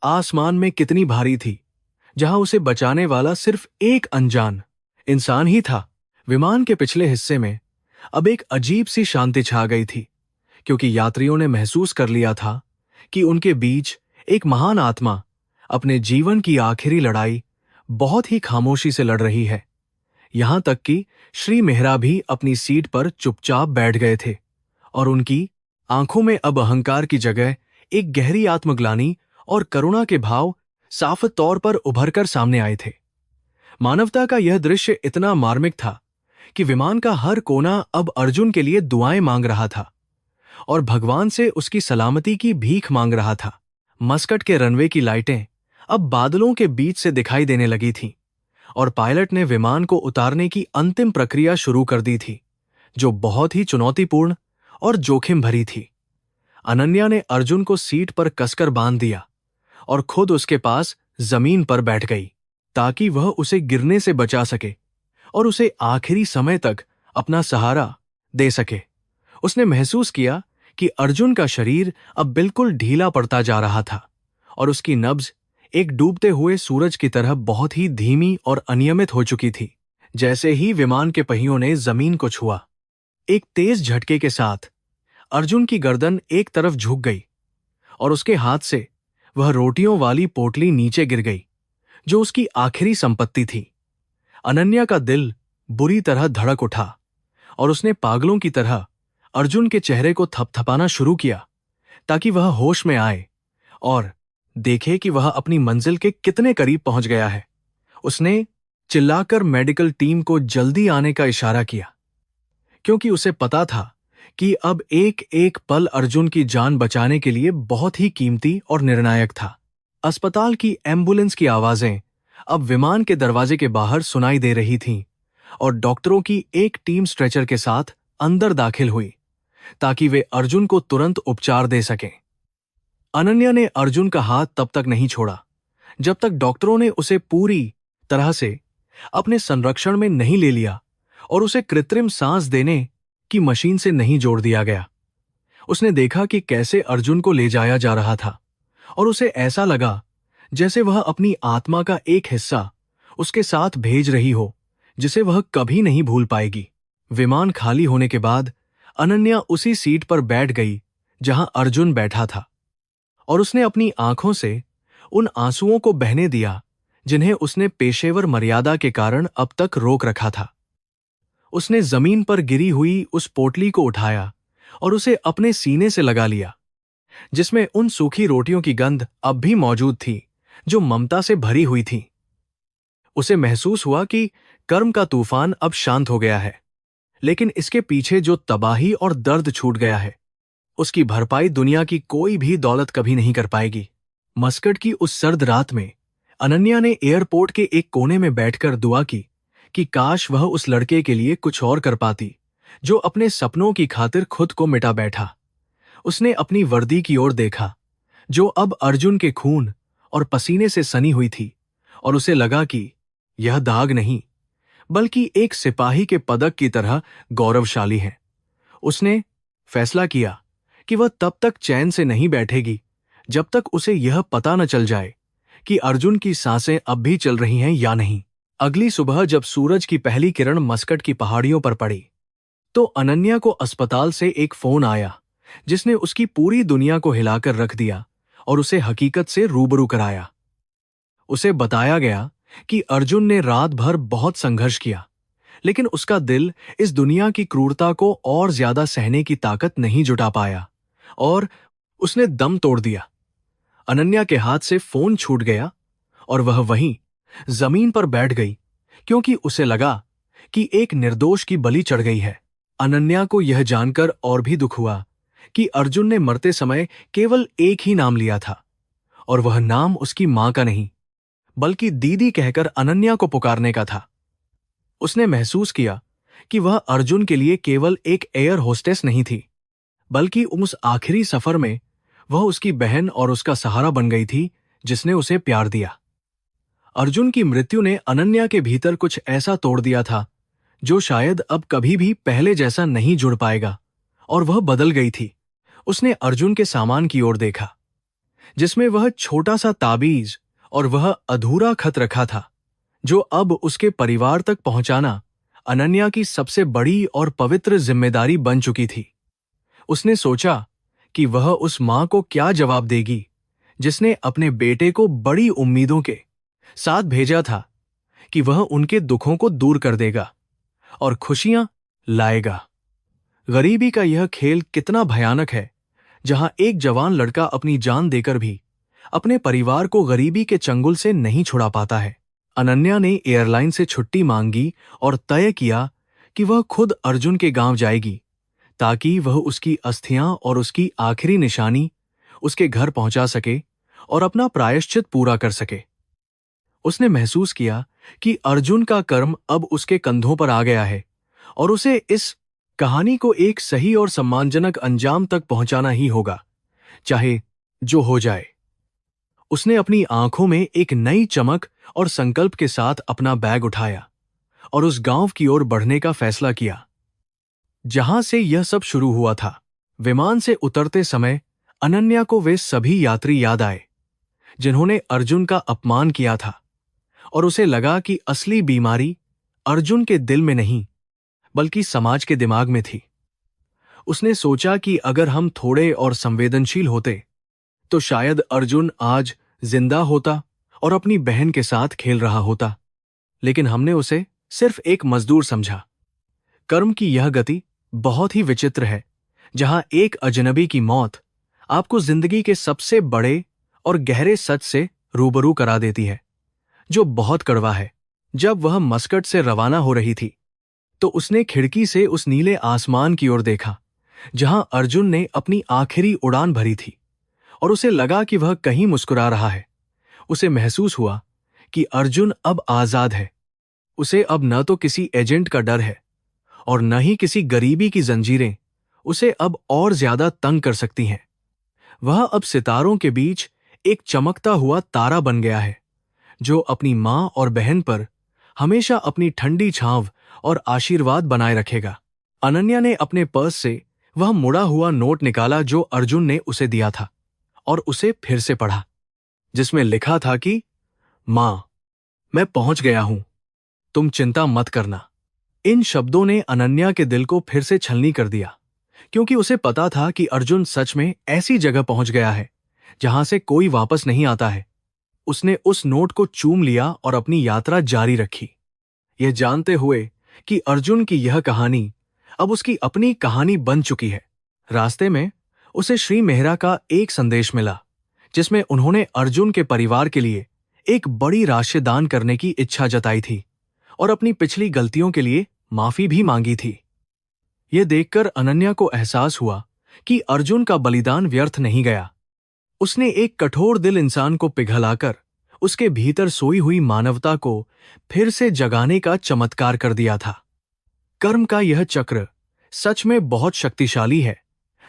आसमान में कितनी भारी थी, जहां उसे बचाने वाला सिर्फ एक अनजान इंसान ही था। विमान के पिछले हिस्से में अब एक अजीब सी शांति छा गई थी, क्योंकि यात्रियों ने महसूस कर लिया था कि उनके बीच एक महान आत्मा अपने जीवन की आखिरी लड़ाई बहुत ही खामोशी से लड़ रही है। यहां तक कि श्री मेहरा भी अपनी सीट पर चुपचाप बैठ गए थे और उनकी आंखों में अब अहंकार की जगह एक गहरी आत्मग्लानि और करुणा के भाव साफ तौर पर उभरकर सामने आए थे। मानवता का यह दृश्य इतना मार्मिक था कि विमान का हर कोना अब अर्जुन के लिए दुआएं मांग रहा था और भगवान से उसकी सलामती की भीख मांग रहा था। मस्कट के रनवे की लाइटें अब बादलों के बीच से दिखाई देने लगी थीं और पायलट ने विमान को उतारने की अंतिम प्रक्रिया शुरू कर दी थी, जो बहुत ही चुनौतीपूर्ण और जोखिम भरी थी। अनन्या ने अर्जुन को सीट पर कसकर बांध दिया और खुद उसके पास जमीन पर बैठ गई, ताकि वह उसे गिरने से बचा सके और उसे आखिरी समय तक अपना सहारा दे सके। उसने महसूस किया कि अर्जुन का शरीर अब बिल्कुल ढीला पड़ता जा रहा था और उसकी नब्ज एक डूबते हुए सूरज की तरह बहुत ही धीमी और अनियमित हो चुकी थी। जैसे ही विमान के पहियों ने जमीन को छुआ, एक तेज झटके के साथ अर्जुन की गर्दन एक तरफ झुक गई और उसके हाथ से वह रोटियों वाली पोटली नीचे गिर गई, जो उसकी आखिरी संपत्ति थी। अनन्या का दिल बुरी तरह धड़क उठा और उसने पागलों की तरह अर्जुन के चेहरे को थपथपाना शुरू किया, ताकि वह होश में आए और देखे कि वह अपनी मंजिल के कितने करीब पहुंच गया है। उसने चिल्लाकर मेडिकल टीम को जल्दी आने का इशारा किया, क्योंकि उसे पता था कि अब एक एक पल अर्जुन की जान बचाने के लिए बहुत ही कीमती और निर्णायक था। अस्पताल की एम्बुलेंस की आवाजें अब विमान के दरवाजे के बाहर सुनाई दे रही थीं और डॉक्टरों की एक टीम स्ट्रेचर के साथ अंदर दाखिल हुई, ताकि वे अर्जुन को तुरंत उपचार दे सकें। अनन्या ने अर्जुन का हाथ तब तक नहीं छोड़ा जब तक डॉक्टरों ने उसे पूरी तरह से अपने संरक्षण में नहीं ले लिया और उसे कृत्रिम सांस देने की मशीन से नहीं जोड़ दिया गया। उसने देखा कि कैसे अर्जुन को ले जाया जा रहा था और उसे ऐसा लगा जैसे वह अपनी आत्मा का एक हिस्सा उसके साथ भेज रही हो, जिसे वह कभी नहीं भूल पाएगी। विमान खाली होने के बाद अनन्या उसी सीट पर बैठ गई जहां अर्जुन बैठा था और उसने अपनी आंखों से उन आंसुओं को बहने दिया जिन्हें उसने पेशेवर मर्यादा के कारण अब तक रोक रखा था। उसने जमीन पर गिरी हुई उस पोटली को उठाया और उसे अपने सीने से लगा लिया, जिसमें उन सूखी रोटियों की गंध अब भी मौजूद थी जो ममता से भरी हुई थी। उसे महसूस हुआ कि कर्म का तूफान अब शांत हो गया है, लेकिन इसके पीछे जो तबाही और दर्द छूट गया है, उसकी भरपाई दुनिया की कोई भी दौलत कभी नहीं कर पाएगी। मस्कट की उस सर्द रात में अनन्या ने एयरपोर्ट के एक कोने में बैठकर दुआ की कि काश वह उस लड़के के लिए कुछ और कर पाती जो अपने सपनों की खातिर खुद को मिटा बैठा। उसने अपनी वर्दी की ओर देखा, जो अब अर्जुन के खून और पसीने से सनी हुई थी, और उसे लगा कि यह दाग नहीं बल्कि एक सिपाही के पदक की तरह गौरवशाली है। उसने फैसला किया कि वह तब तक चैन से नहीं बैठेगी जब तक उसे यह पता न चल जाए कि अर्जुन की सांसें अब भी चल रही हैं या नहीं। अगली सुबह जब सूरज की पहली किरण मस्कट की पहाड़ियों पर पड़ी, तो अनन्या को अस्पताल से एक फोन आया जिसने उसकी पूरी दुनिया को हिलाकर रख दिया और उसे हकीकत से रूबरू कराया। उसे बताया गया कि अर्जुन ने रात भर बहुत संघर्ष किया, लेकिन उसका दिल इस दुनिया की क्रूरता को और ज्यादा सहने की ताकत नहीं जुटा पाया और उसने दम तोड़ दिया। अनन्या के हाथ से फोन छूट गया और वह वहीं जमीन पर बैठ गई, क्योंकि उसे लगा कि एक निर्दोष की बलि चढ़ गई है। अनन्या को यह जानकर और भी दुख हुआ कि अर्जुन ने मरते समय केवल एक ही नाम लिया था, और वह नाम उसकी मां का नहीं बल्कि दीदी कहकर अनन्या को पुकारने का था। उसने महसूस किया कि वह अर्जुन के लिए केवल एक एयर होस्टेस नहीं थी, बल्कि उस आखिरी सफर में वह उसकी बहन और उसका सहारा बन गई थी जिसने उसे प्यार दिया। अर्जुन की मृत्यु ने अनन्या के भीतर कुछ ऐसा तोड़ दिया था जो शायद अब कभी भी पहले जैसा नहीं जुड़ पाएगा, और वह बदल गई थी। उसने अर्जुन के सामान की ओर देखा, जिसमें वह छोटा सा ताबीज और वह अधूरा खत रखा था जो अब उसके परिवार तक पहुंचाना अनन्या की सबसे बड़ी और पवित्र जिम्मेदारी बन चुकी थी। उसने सोचा कि वह उस मां को क्या जवाब देगी जिसने अपने बेटे को बड़ी उम्मीदों के साथ भेजा था कि वह उनके दुखों को दूर कर देगा और खुशियां लाएगा। गरीबी का यह खेल कितना भयानक है, जहां एक जवान लड़का अपनी जान देकर भी अपने परिवार को गरीबी के चंगुल से नहीं छुड़ा पाता है। अनन्या ने एयरलाइन से छुट्टी मांगी और तय किया कि वह खुद अर्जुन के गांव जाएगी ताकि वह उसकी अस्थियां और उसकी आखिरी निशानी उसके घर पहुंचा सके और अपना प्रायश्चित पूरा कर सके। उसने महसूस किया कि अर्जुन का कर्म अब उसके कंधों पर आ गया है और उसे इस कहानी को एक सही और सम्मानजनक अंजाम तक पहुंचाना ही होगा, चाहे जो हो जाए। उसने अपनी आंखों में एक नई चमक और संकल्प के साथ अपना बैग उठाया और उस गांव की ओर बढ़ने का फैसला किया जहां से यह सब शुरू हुआ था। विमान से उतरते समय अनन्या को वे सभी यात्री याद आए जिन्होंने अर्जुन का अपमान किया था और उसे लगा कि असली बीमारी अर्जुन के दिल में नहीं बल्कि समाज के दिमाग में थी। उसने सोचा कि अगर हम थोड़े और संवेदनशील होते तो शायद अर्जुन आज जिंदा होता और अपनी बहन के साथ खेल रहा होता, लेकिन हमने उसे सिर्फ एक मजदूर समझा। कर्म की यह गति बहुत ही विचित्र है, जहां एक अजनबी की मौत आपको जिंदगी के सबसे बड़े और गहरे सच से रूबरू करा देती है, जो बहुत कड़वा है। जब वह मस्कट से रवाना हो रही थी तो उसने खिड़की से उस नीले आसमान की ओर देखा जहां अर्जुन ने अपनी आखिरी उड़ान भरी थी और उसे लगा कि वह कहीं मुस्कुरा रहा है। उसे महसूस हुआ कि अर्जुन अब आजाद है। उसे अब न तो किसी एजेंट का डर है और न ही किसी गरीबी की जंजीरें उसे अब और ज्यादा तंग कर सकती हैं। वह अब सितारों के बीच एक चमकता हुआ तारा बन गया है जो अपनी मां और बहन पर हमेशा अपनी ठंडी छांव और आशीर्वाद बनाए रखेगा। अनन्या ने अपने पर्स से वह मुड़ा हुआ नोट निकाला जो अर्जुन ने उसे दिया था और उसे फिर से पढ़ा, जिसमें लिखा था कि मां, मैं पहुंच गया हूं, तुम चिंता मत करना। इन शब्दों ने अनन्या के दिल को फिर से छलनी कर दिया, क्योंकि उसे पता था कि अर्जुन सच में ऐसी जगह पहुंच गया है जहां से कोई वापस नहीं आता है। उसने उस नोट को चूम लिया और अपनी यात्रा जारी रखी, यह जानते हुए कि अर्जुन की यह कहानी अब उसकी अपनी कहानी बन चुकी है। रास्ते में उसे श्री मेहरा का एक संदेश मिला जिसमें उन्होंने अर्जुन के परिवार के लिए एक बड़ी राशि दान करने की इच्छा जताई थी और अपनी पिछली गलतियों के लिए माफी भी मांगी थी। यह देखकर अनन्या को एहसास हुआ कि अर्जुन का बलिदान व्यर्थ नहीं गया। उसने एक कठोर दिल इंसान को पिघलाकर उसके भीतर सोई हुई मानवता को फिर से जगाने का चमत्कार कर दिया था। कर्म का यह चक्र सच में बहुत शक्तिशाली है,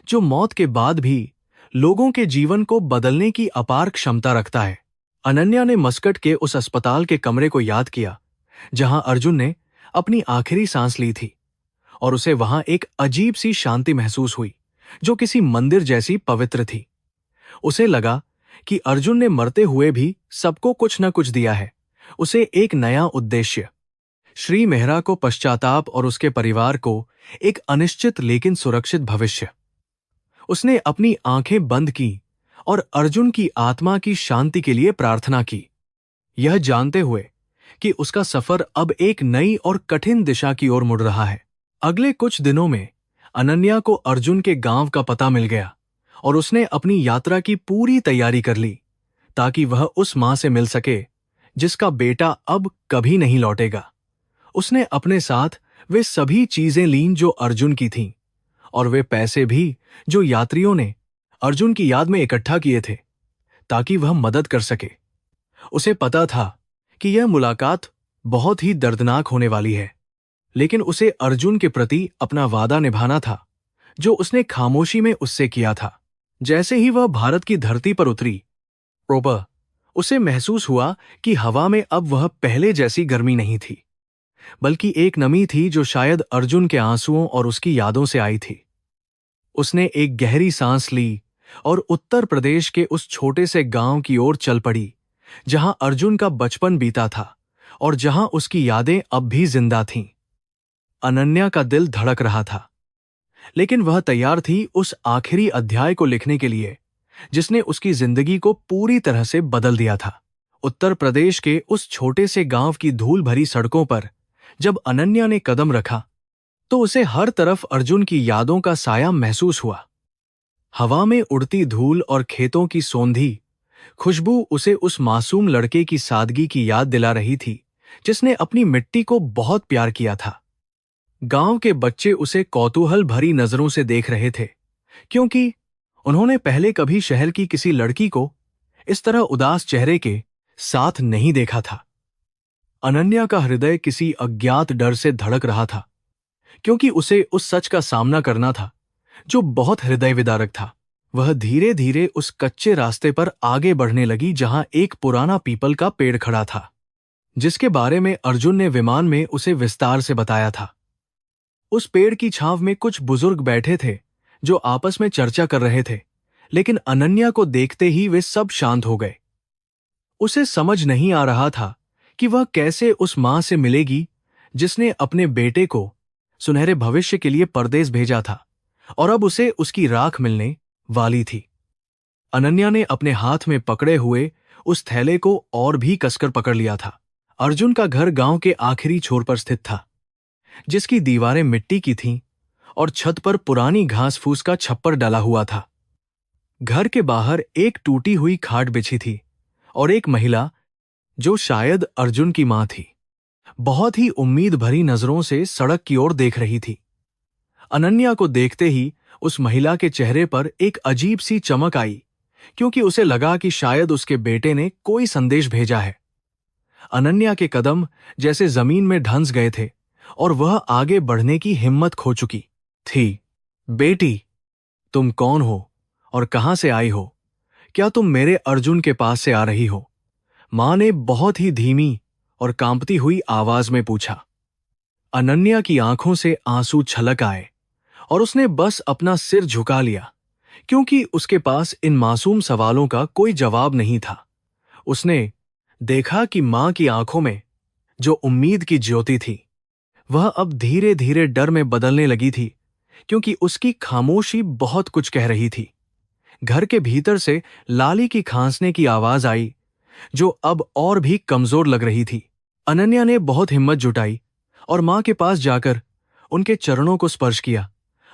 जो मौत के बाद भी लोगों के जीवन को बदलने की अपार क्षमता रखता है। अनन्या ने मस्कट के उस अस्पताल के कमरे को याद किया जहां अर्जुन ने अपनी आखिरी सांस ली थी और उसे वहां एक अजीब सी शांति महसूस हुई जो किसी मंदिर जैसी पवित्र थी। उसे लगा कि अर्जुन ने मरते हुए भी सबको कुछ न कुछ दिया है, उसे एक नया उद्देश्य। श्री मेहरा को पश्चाताप और उसके परिवार को एक अनिश्चित लेकिन सुरक्षित भविष्य। उसने अपनी आंखें बंद की और अर्जुन की आत्मा की शांति के लिए प्रार्थना की, यह जानते हुए कि उसका सफर अब एक नई और कठिन दिशा की ओर मुड़ रहा है। अगले कुछ दिनों में अनन्या को अर्जुन के गांव का पता मिल गया और उसने अपनी यात्रा की पूरी तैयारी कर ली ताकि वह उस मां से मिल सके जिसका बेटा अब कभी नहीं लौटेगा। उसने अपने साथ वे सभी चीजें लीं जो अर्जुन की थीं और वे पैसे भी जो यात्रियों ने अर्जुन की याद में इकट्ठा किए थे ताकि वह मदद कर सके। उसे पता था कि यह मुलाकात बहुत ही दर्दनाक होने वाली है, लेकिन उसे अर्जुन के प्रति अपना वादा निभाना था जो उसने खामोशी में उससे किया था। जैसे ही वह भारत की धरती पर उतरी, उसे महसूस हुआ कि हवा में अब वह पहले जैसी गर्मी नहीं थी, बल्कि एक नमी थी जो शायद अर्जुन के आंसुओं और उसकी यादों से आई थी। उसने एक गहरी सांस ली और उत्तर प्रदेश के उस छोटे से गांव की ओर चल पड़ी जहां अर्जुन का बचपन बीता था और जहां उसकी यादें अब भी जिंदा थीं। अनन्या का दिल धड़क रहा था, लेकिन वह तैयार थी उस आखिरी अध्याय को लिखने के लिए जिसने उसकी जिंदगी को पूरी तरह से बदल दिया था। उत्तर प्रदेश के उस छोटे से गांव की धूल भरी सड़कों पर जब अनन्या ने कदम रखा तो उसे हर तरफ अर्जुन की यादों का साया महसूस हुआ। हवा में उड़ती धूल और खेतों की सौंधी खुशबू उसे उस मासूम लड़के की सादगी की याद दिला रही थी जिसने अपनी मिट्टी को बहुत प्यार किया था। गांव के बच्चे उसे कौतूहल भरी नजरों से देख रहे थे, क्योंकि उन्होंने पहले कभी शहर की किसी लड़की को इस तरह उदास चेहरे के साथ नहीं देखा था। अनन्या का हृदय किसी अज्ञात डर से धड़क रहा था, क्योंकि उसे उस सच का सामना करना था जो बहुत हृदय विदारक था। वह धीरे धीरे उस कच्चे रास्ते पर आगे बढ़ने लगी जहां एक पुराना पीपल का पेड़ खड़ा था, जिसके बारे में अर्जुन ने विमान में उसे विस्तार से बताया था। उस पेड़ की छांव में कुछ बुजुर्ग बैठे थे जो आपस में चर्चा कर रहे थे, लेकिन अनन्या को देखते ही वे सब शांत हो गए। उसे समझ नहीं आ रहा था कि वह कैसे उस मां से मिलेगी जिसने अपने बेटे को सुनहरे भविष्य के लिए परदेश भेजा था और अब उसे उसकी राख मिलने वाली थी। अनन्या ने अपने हाथ में पकड़े हुए उस थैले को और भी कसकर पकड़ लिया था। अर्जुन का घर गांव के आखिरी छोर पर स्थित था, जिसकी दीवारें मिट्टी की थीं और छत पर पुरानी घास फूस का छप्पर डला हुआ था। घर के बाहर एक टूटी हुई खाट बिछी थी और एक महिला, जो शायद अर्जुन की मां थी, बहुत ही उम्मीद भरी नजरों से सड़क की ओर देख रही थी। अनन्या को देखते ही उस महिला के चेहरे पर एक अजीब सी चमक आई, क्योंकि उसे लगा कि शायद उसके बेटे ने कोई संदेश भेजा है। अनन्या के कदम जैसे जमीन में धंस गए थे और वह आगे बढ़ने की हिम्मत खो चुकी थी। बेटी, तुम कौन हो और कहां से आई हो? क्या तुम मेरे अर्जुन के पास से आ रही हो? मां ने बहुत ही धीमी और कांपती हुई आवाज में पूछा। अनन्या की आंखों से आंसू छलक आए और उसने बस अपना सिर झुका लिया, क्योंकि उसके पास इन मासूम सवालों का कोई जवाब नहीं था। उसने देखा कि मां की आंखों में जो उम्मीद की ज्योति थी, वह अब धीरे धीरे डर में बदलने लगी थी, क्योंकि उसकी खामोशी बहुत कुछ कह रही थी। घर के भीतर से लाली की खांसने की आवाज आई, जो अब और भी कमजोर लग रही थी। अनन्या ने बहुत हिम्मत जुटाई और मां के पास जाकर उनके चरणों को स्पर्श किया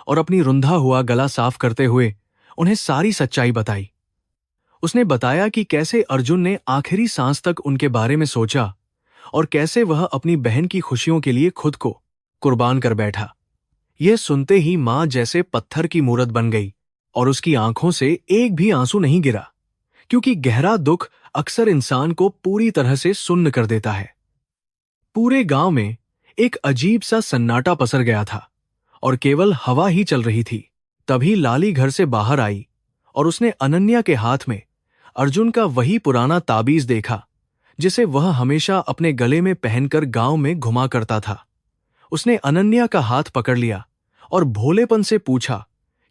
और अपनी रुंधा हुआ गला साफ करते हुए उन्हें सारी सच्चाई बताई। उसने बताया कि कैसे अर्जुन ने आखिरी सांस तक उनके बारे में सोचा और कैसे वह अपनी बहन की खुशियों के लिए खुद को कुर्बान कर बैठा। यह सुनते ही मां जैसे पत्थर की मूरत बन गई और उसकी आंखों से एक भी आंसू नहीं गिरा, क्योंकि गहरा दुख अक्सर इंसान को पूरी तरह से सुन्न कर देता है। पूरे गांव में एक अजीब सा सन्नाटा पसर गया था और केवल हवा ही चल रही थी। तभी लाली घर से बाहर आई और उसने अनन्या के हाथ में अर्जुन का वही पुराना ताबीज देखा जिसे वह हमेशा अपने गले में पहनकर गांव में घुमा करता था। उसने अनन्या का हाथ पकड़ लिया और भोलेपन से पूछा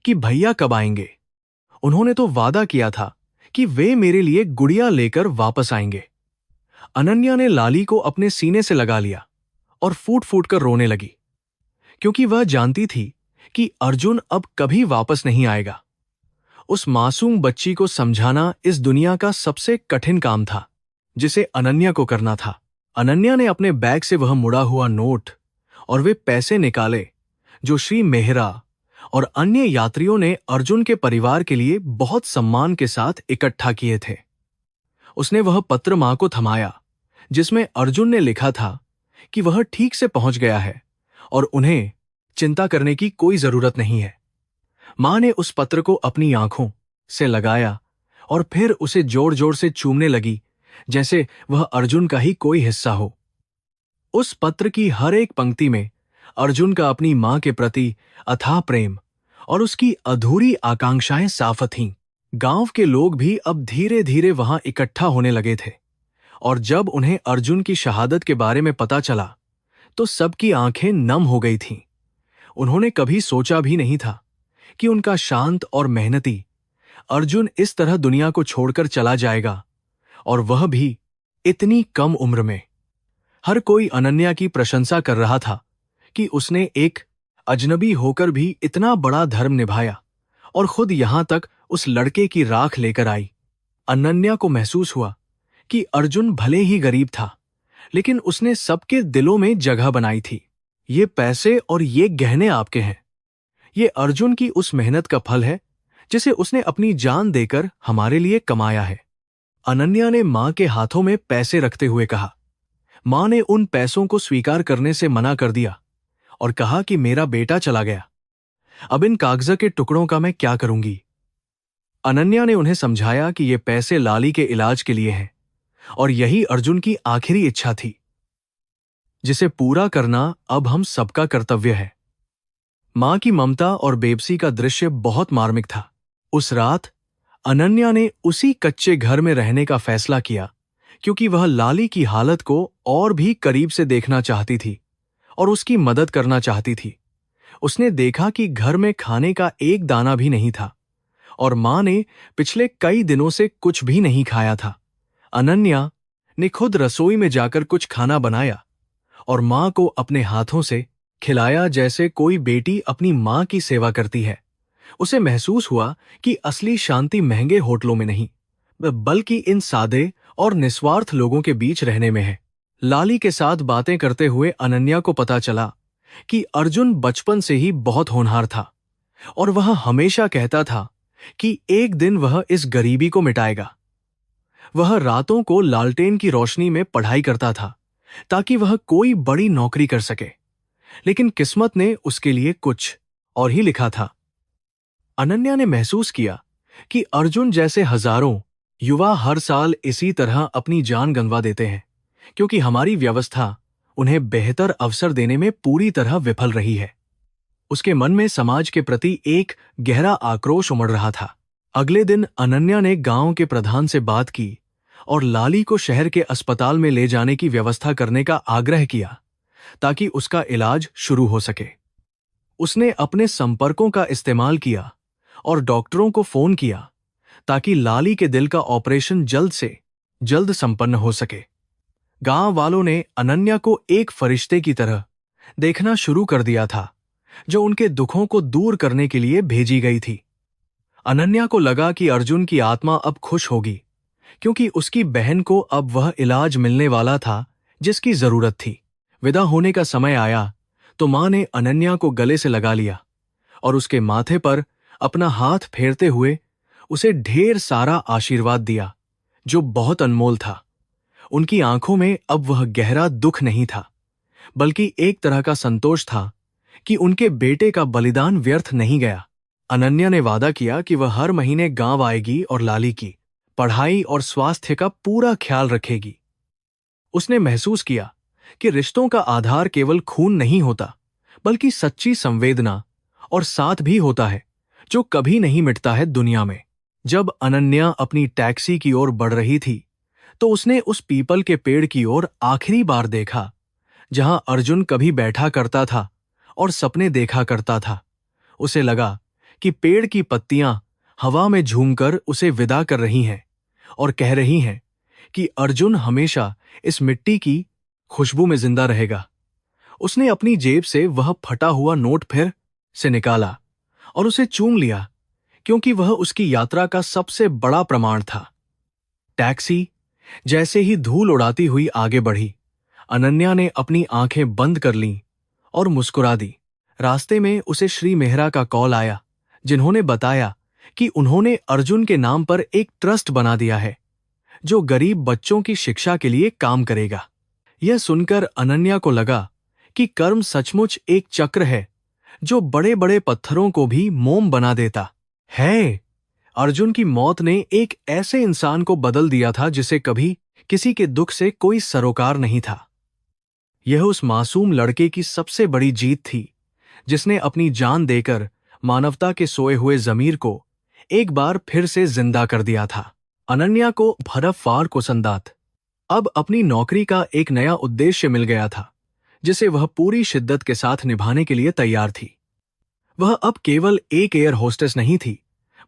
कि भैया कब आएंगे? उन्होंने तो वादा किया था कि वे मेरे लिए गुड़िया लेकर वापस आएंगे। अनन्या ने लाली को अपने सीने से लगा लिया और फूट फूट कर रोने लगी, क्योंकि वह जानती थी कि अर्जुन अब कभी वापस नहीं आएगा। उस मासूम बच्ची को समझाना इस दुनिया का सबसे कठिन काम था जिसे अनन्या को करना था। अनन्या ने अपने बैग से वह मुड़ा हुआ नोट और वे पैसे निकाले जो श्री मेहरा और अन्य यात्रियों ने अर्जुन के परिवार के लिए बहुत सम्मान के साथ इकट्ठा किए थे। उसने वह पत्र मां को थमाया जिसमें अर्जुन ने लिखा था कि वह ठीक से पहुंच गया है और उन्हें चिंता करने की कोई जरूरत नहीं है। मां ने उस पत्र को अपनी आंखों से लगाया और फिर उसे जोर जोर से चूमने लगी, जैसे वह अर्जुन का ही कोई हिस्सा हो। उस पत्र की हर एक पंक्ति में अर्जुन का अपनी मां के प्रति अथाह प्रेम और उसकी अधूरी आकांक्षाएं साफ थीं। गांव के लोग भी अब धीरे धीरे वहां इकट्ठा होने लगे थे और जब उन्हें अर्जुन की शहादत के बारे में पता चला तो सबकी आंखें नम हो गई थीं। उन्होंने कभी सोचा भी नहीं था कि उनका शांत और मेहनती अर्जुन इस तरह दुनिया को छोड़कर चला जाएगा, और वह भी इतनी कम उम्र में। हर कोई अनन्या की प्रशंसा कर रहा था, कि उसने एक अजनबी होकर भी इतना बड़ा धर्म निभाया और खुद यहां तक उस लड़के की राख लेकर आई। अनन्या को महसूस हुआ कि अर्जुन भले ही गरीब था, लेकिन उसने सबके दिलों में जगह बनाई थी। ये पैसे और ये गहने आपके हैं। ये अर्जुन की उस मेहनत का फल है जिसे उसने अपनी जान देकर हमारे लिए कमाया है। अनन्या ने मां के हाथों में पैसे रखते हुए कहा। मां ने उन पैसों को स्वीकार करने से मना कर दिया और कहा कि मेरा बेटा चला गया, अब इन कागज के टुकड़ों का मैं क्या करूंगी। अनन्या ने उन्हें समझाया कि ये पैसे लाली के इलाज के लिए हैं और यही अर्जुन की आखिरी इच्छा थी, जिसे पूरा करना अब हम सबका कर्तव्य है। मां की ममता और बेबसी का दृश्य बहुत मार्मिक था। उस रात अनन्या ने उसी कच्चे घर में रहने का फैसला किया क्योंकि वह लाली की हालत को और भी करीब से देखना चाहती थी और उसकी मदद करना चाहती थी। उसने देखा कि घर में खाने का एक दाना भी नहीं था और मां ने पिछले कई दिनों से कुछ भी नहीं खाया था। अनन्या ने खुद रसोई में जाकर कुछ खाना बनाया और मां को अपने हाथों से खिलाया जैसे कोई बेटी अपनी मां की सेवा करती है। उसे महसूस हुआ कि असली शांति महंगे होटलों में नहीं, बल्कि इन सादे और निस्वार्थ लोगों के बीच रहने में है। लाली के साथ बातें करते हुए अनन्या को पता चला कि अर्जुन बचपन से ही बहुत होनहार था और वह हमेशा कहता था कि एक दिन वह इस गरीबी को मिटाएगा। वह रातों को लालटेन की रोशनी में पढ़ाई करता था ताकि वह कोई बड़ी नौकरी कर सके, लेकिन किस्मत ने उसके लिए कुछ और ही लिखा था। अनन्या ने महसूस किया कि अर्जुन जैसे हजारों युवा हर साल इसी तरह अपनी जान गंवा देते हैं क्योंकि हमारी व्यवस्था उन्हें बेहतर अवसर देने में पूरी तरह विफल रही है। उसके मन में समाज के प्रति एक गहरा आक्रोश उमड़ रहा था। अगले दिन अनन्या ने गांव के प्रधान से बात की और लाली को शहर के अस्पताल में ले जाने की व्यवस्था करने का आग्रह किया ताकि उसका इलाज शुरू हो सके। उसने अपने संपर्कों का इस्तेमाल किया और डॉक्टरों को फोन किया ताकि लाली के दिल का ऑपरेशन जल्द से जल्द संपन्न हो सके। गांव वालों ने अनन्या को एक फरिश्ते की तरह देखना शुरू कर दिया था जो उनके दुखों को दूर करने के लिए भेजी गई थी। अनन्या को लगा कि अर्जुन की आत्मा अब खुश होगी क्योंकि उसकी बहन को अब वह इलाज मिलने वाला था जिसकी जरूरत थी। विदा होने का समय आया तो मां ने अनन्या को गले से लगा लिया और उसके माथे पर अपना हाथ फेरते हुए उसे ढेर सारा आशीर्वाद दिया जो बहुत अनमोल था। उनकी आंखों में अब वह गहरा दुख नहीं था, बल्कि एक तरह का संतोष था कि उनके बेटे का बलिदान व्यर्थ नहीं गया। अनन्या ने वादा किया कि वह हर महीने गांव आएगी और लाली की पढ़ाई और स्वास्थ्य का पूरा ख्याल रखेगी। उसने महसूस किया कि रिश्तों का आधार केवल खून नहीं होता, बल्कि सच्ची संवेदना और साथ भी होता है जो कभी नहीं मिटता है दुनिया में। जब अनन्या अपनी टैक्सी की ओर बढ़ रही थी तो उसने उस पीपल के पेड़ की ओर आखिरी बार देखा जहां अर्जुन कभी बैठा करता था और सपने देखा करता था। उसे लगा कि पेड़ की पत्तियां हवा में झूमकर उसे विदा कर रही हैं और कह रही हैं कि अर्जुन हमेशा इस मिट्टी की खुशबू में जिंदा रहेगा। उसने अपनी जेब से वह फटा हुआ नोट फिर से निकाला और उसे चूम लिया क्योंकि वह उसकी यात्रा का सबसे बड़ा प्रमाण था। टैक्सी जैसे ही धूल उड़ाती हुई आगे बढ़ी, अनन्या ने अपनी आंखें बंद कर लीं और मुस्कुरा दी। रास्ते में उसे श्री मेहरा का कॉल आया जिन्होंने बताया कि उन्होंने अर्जुन के नाम पर एक ट्रस्ट बना दिया है जो गरीब बच्चों की शिक्षा के लिए काम करेगा। यह सुनकर अनन्या को लगा कि कर्म सचमुच एक चक्र है जो बड़े बड़े पत्थरों को भी मोम बना देता है। अर्जुन की मौत ने एक ऐसे इंसान को बदल दिया था जिसे कभी किसी के दुख से कोई सरोकार नहीं था। यह उस मासूम लड़के की सबसे बड़ी जीत थी जिसने अपनी जान देकर मानवता के सोए हुए जमीर को एक बार फिर से जिंदा कर दिया था। अनन्या को भरफार को संदात अब अपनी नौकरी का एक नया उद्देश्य मिल गया था जिसे वह पूरी शिद्दत के साथ निभाने के लिए तैयार थी। वह अब केवल एक एयर होस्टेस नहीं थी,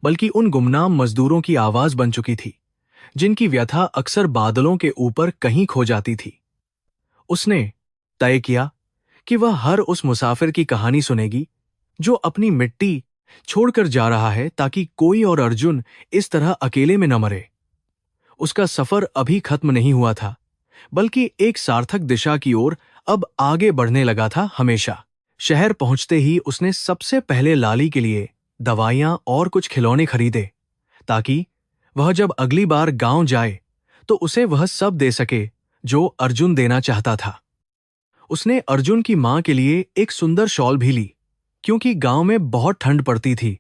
बल्कि उन गुमनाम मजदूरों की आवाज बन चुकी थी जिनकी व्यथा अक्सर बादलों के ऊपर कहीं खो जाती थी। उसने तय किया कि वह हर उस मुसाफिर की कहानी सुनेगी जो अपनी मिट्टी छोड़कर जा रहा है ताकि कोई और अर्जुन इस तरह अकेले में न मरे। उसका सफर अभी खत्म नहीं हुआ था, बल्कि एक सार्थक दिशा की ओर अब आगे बढ़ने लगा था हमेशा। शहर पहुंचते ही उसने सबसे पहले लाली के लिए दवाइयां और कुछ खिलौने खरीदे, ताकि वह जब अगली बार गांव जाए तो उसे वह सब दे सके जो अर्जुन देना चाहता था। उसने अर्जुन की मां के लिए एक सुंदर शॉल भी ली, क्योंकि गांव में बहुत ठंड पड़ती थी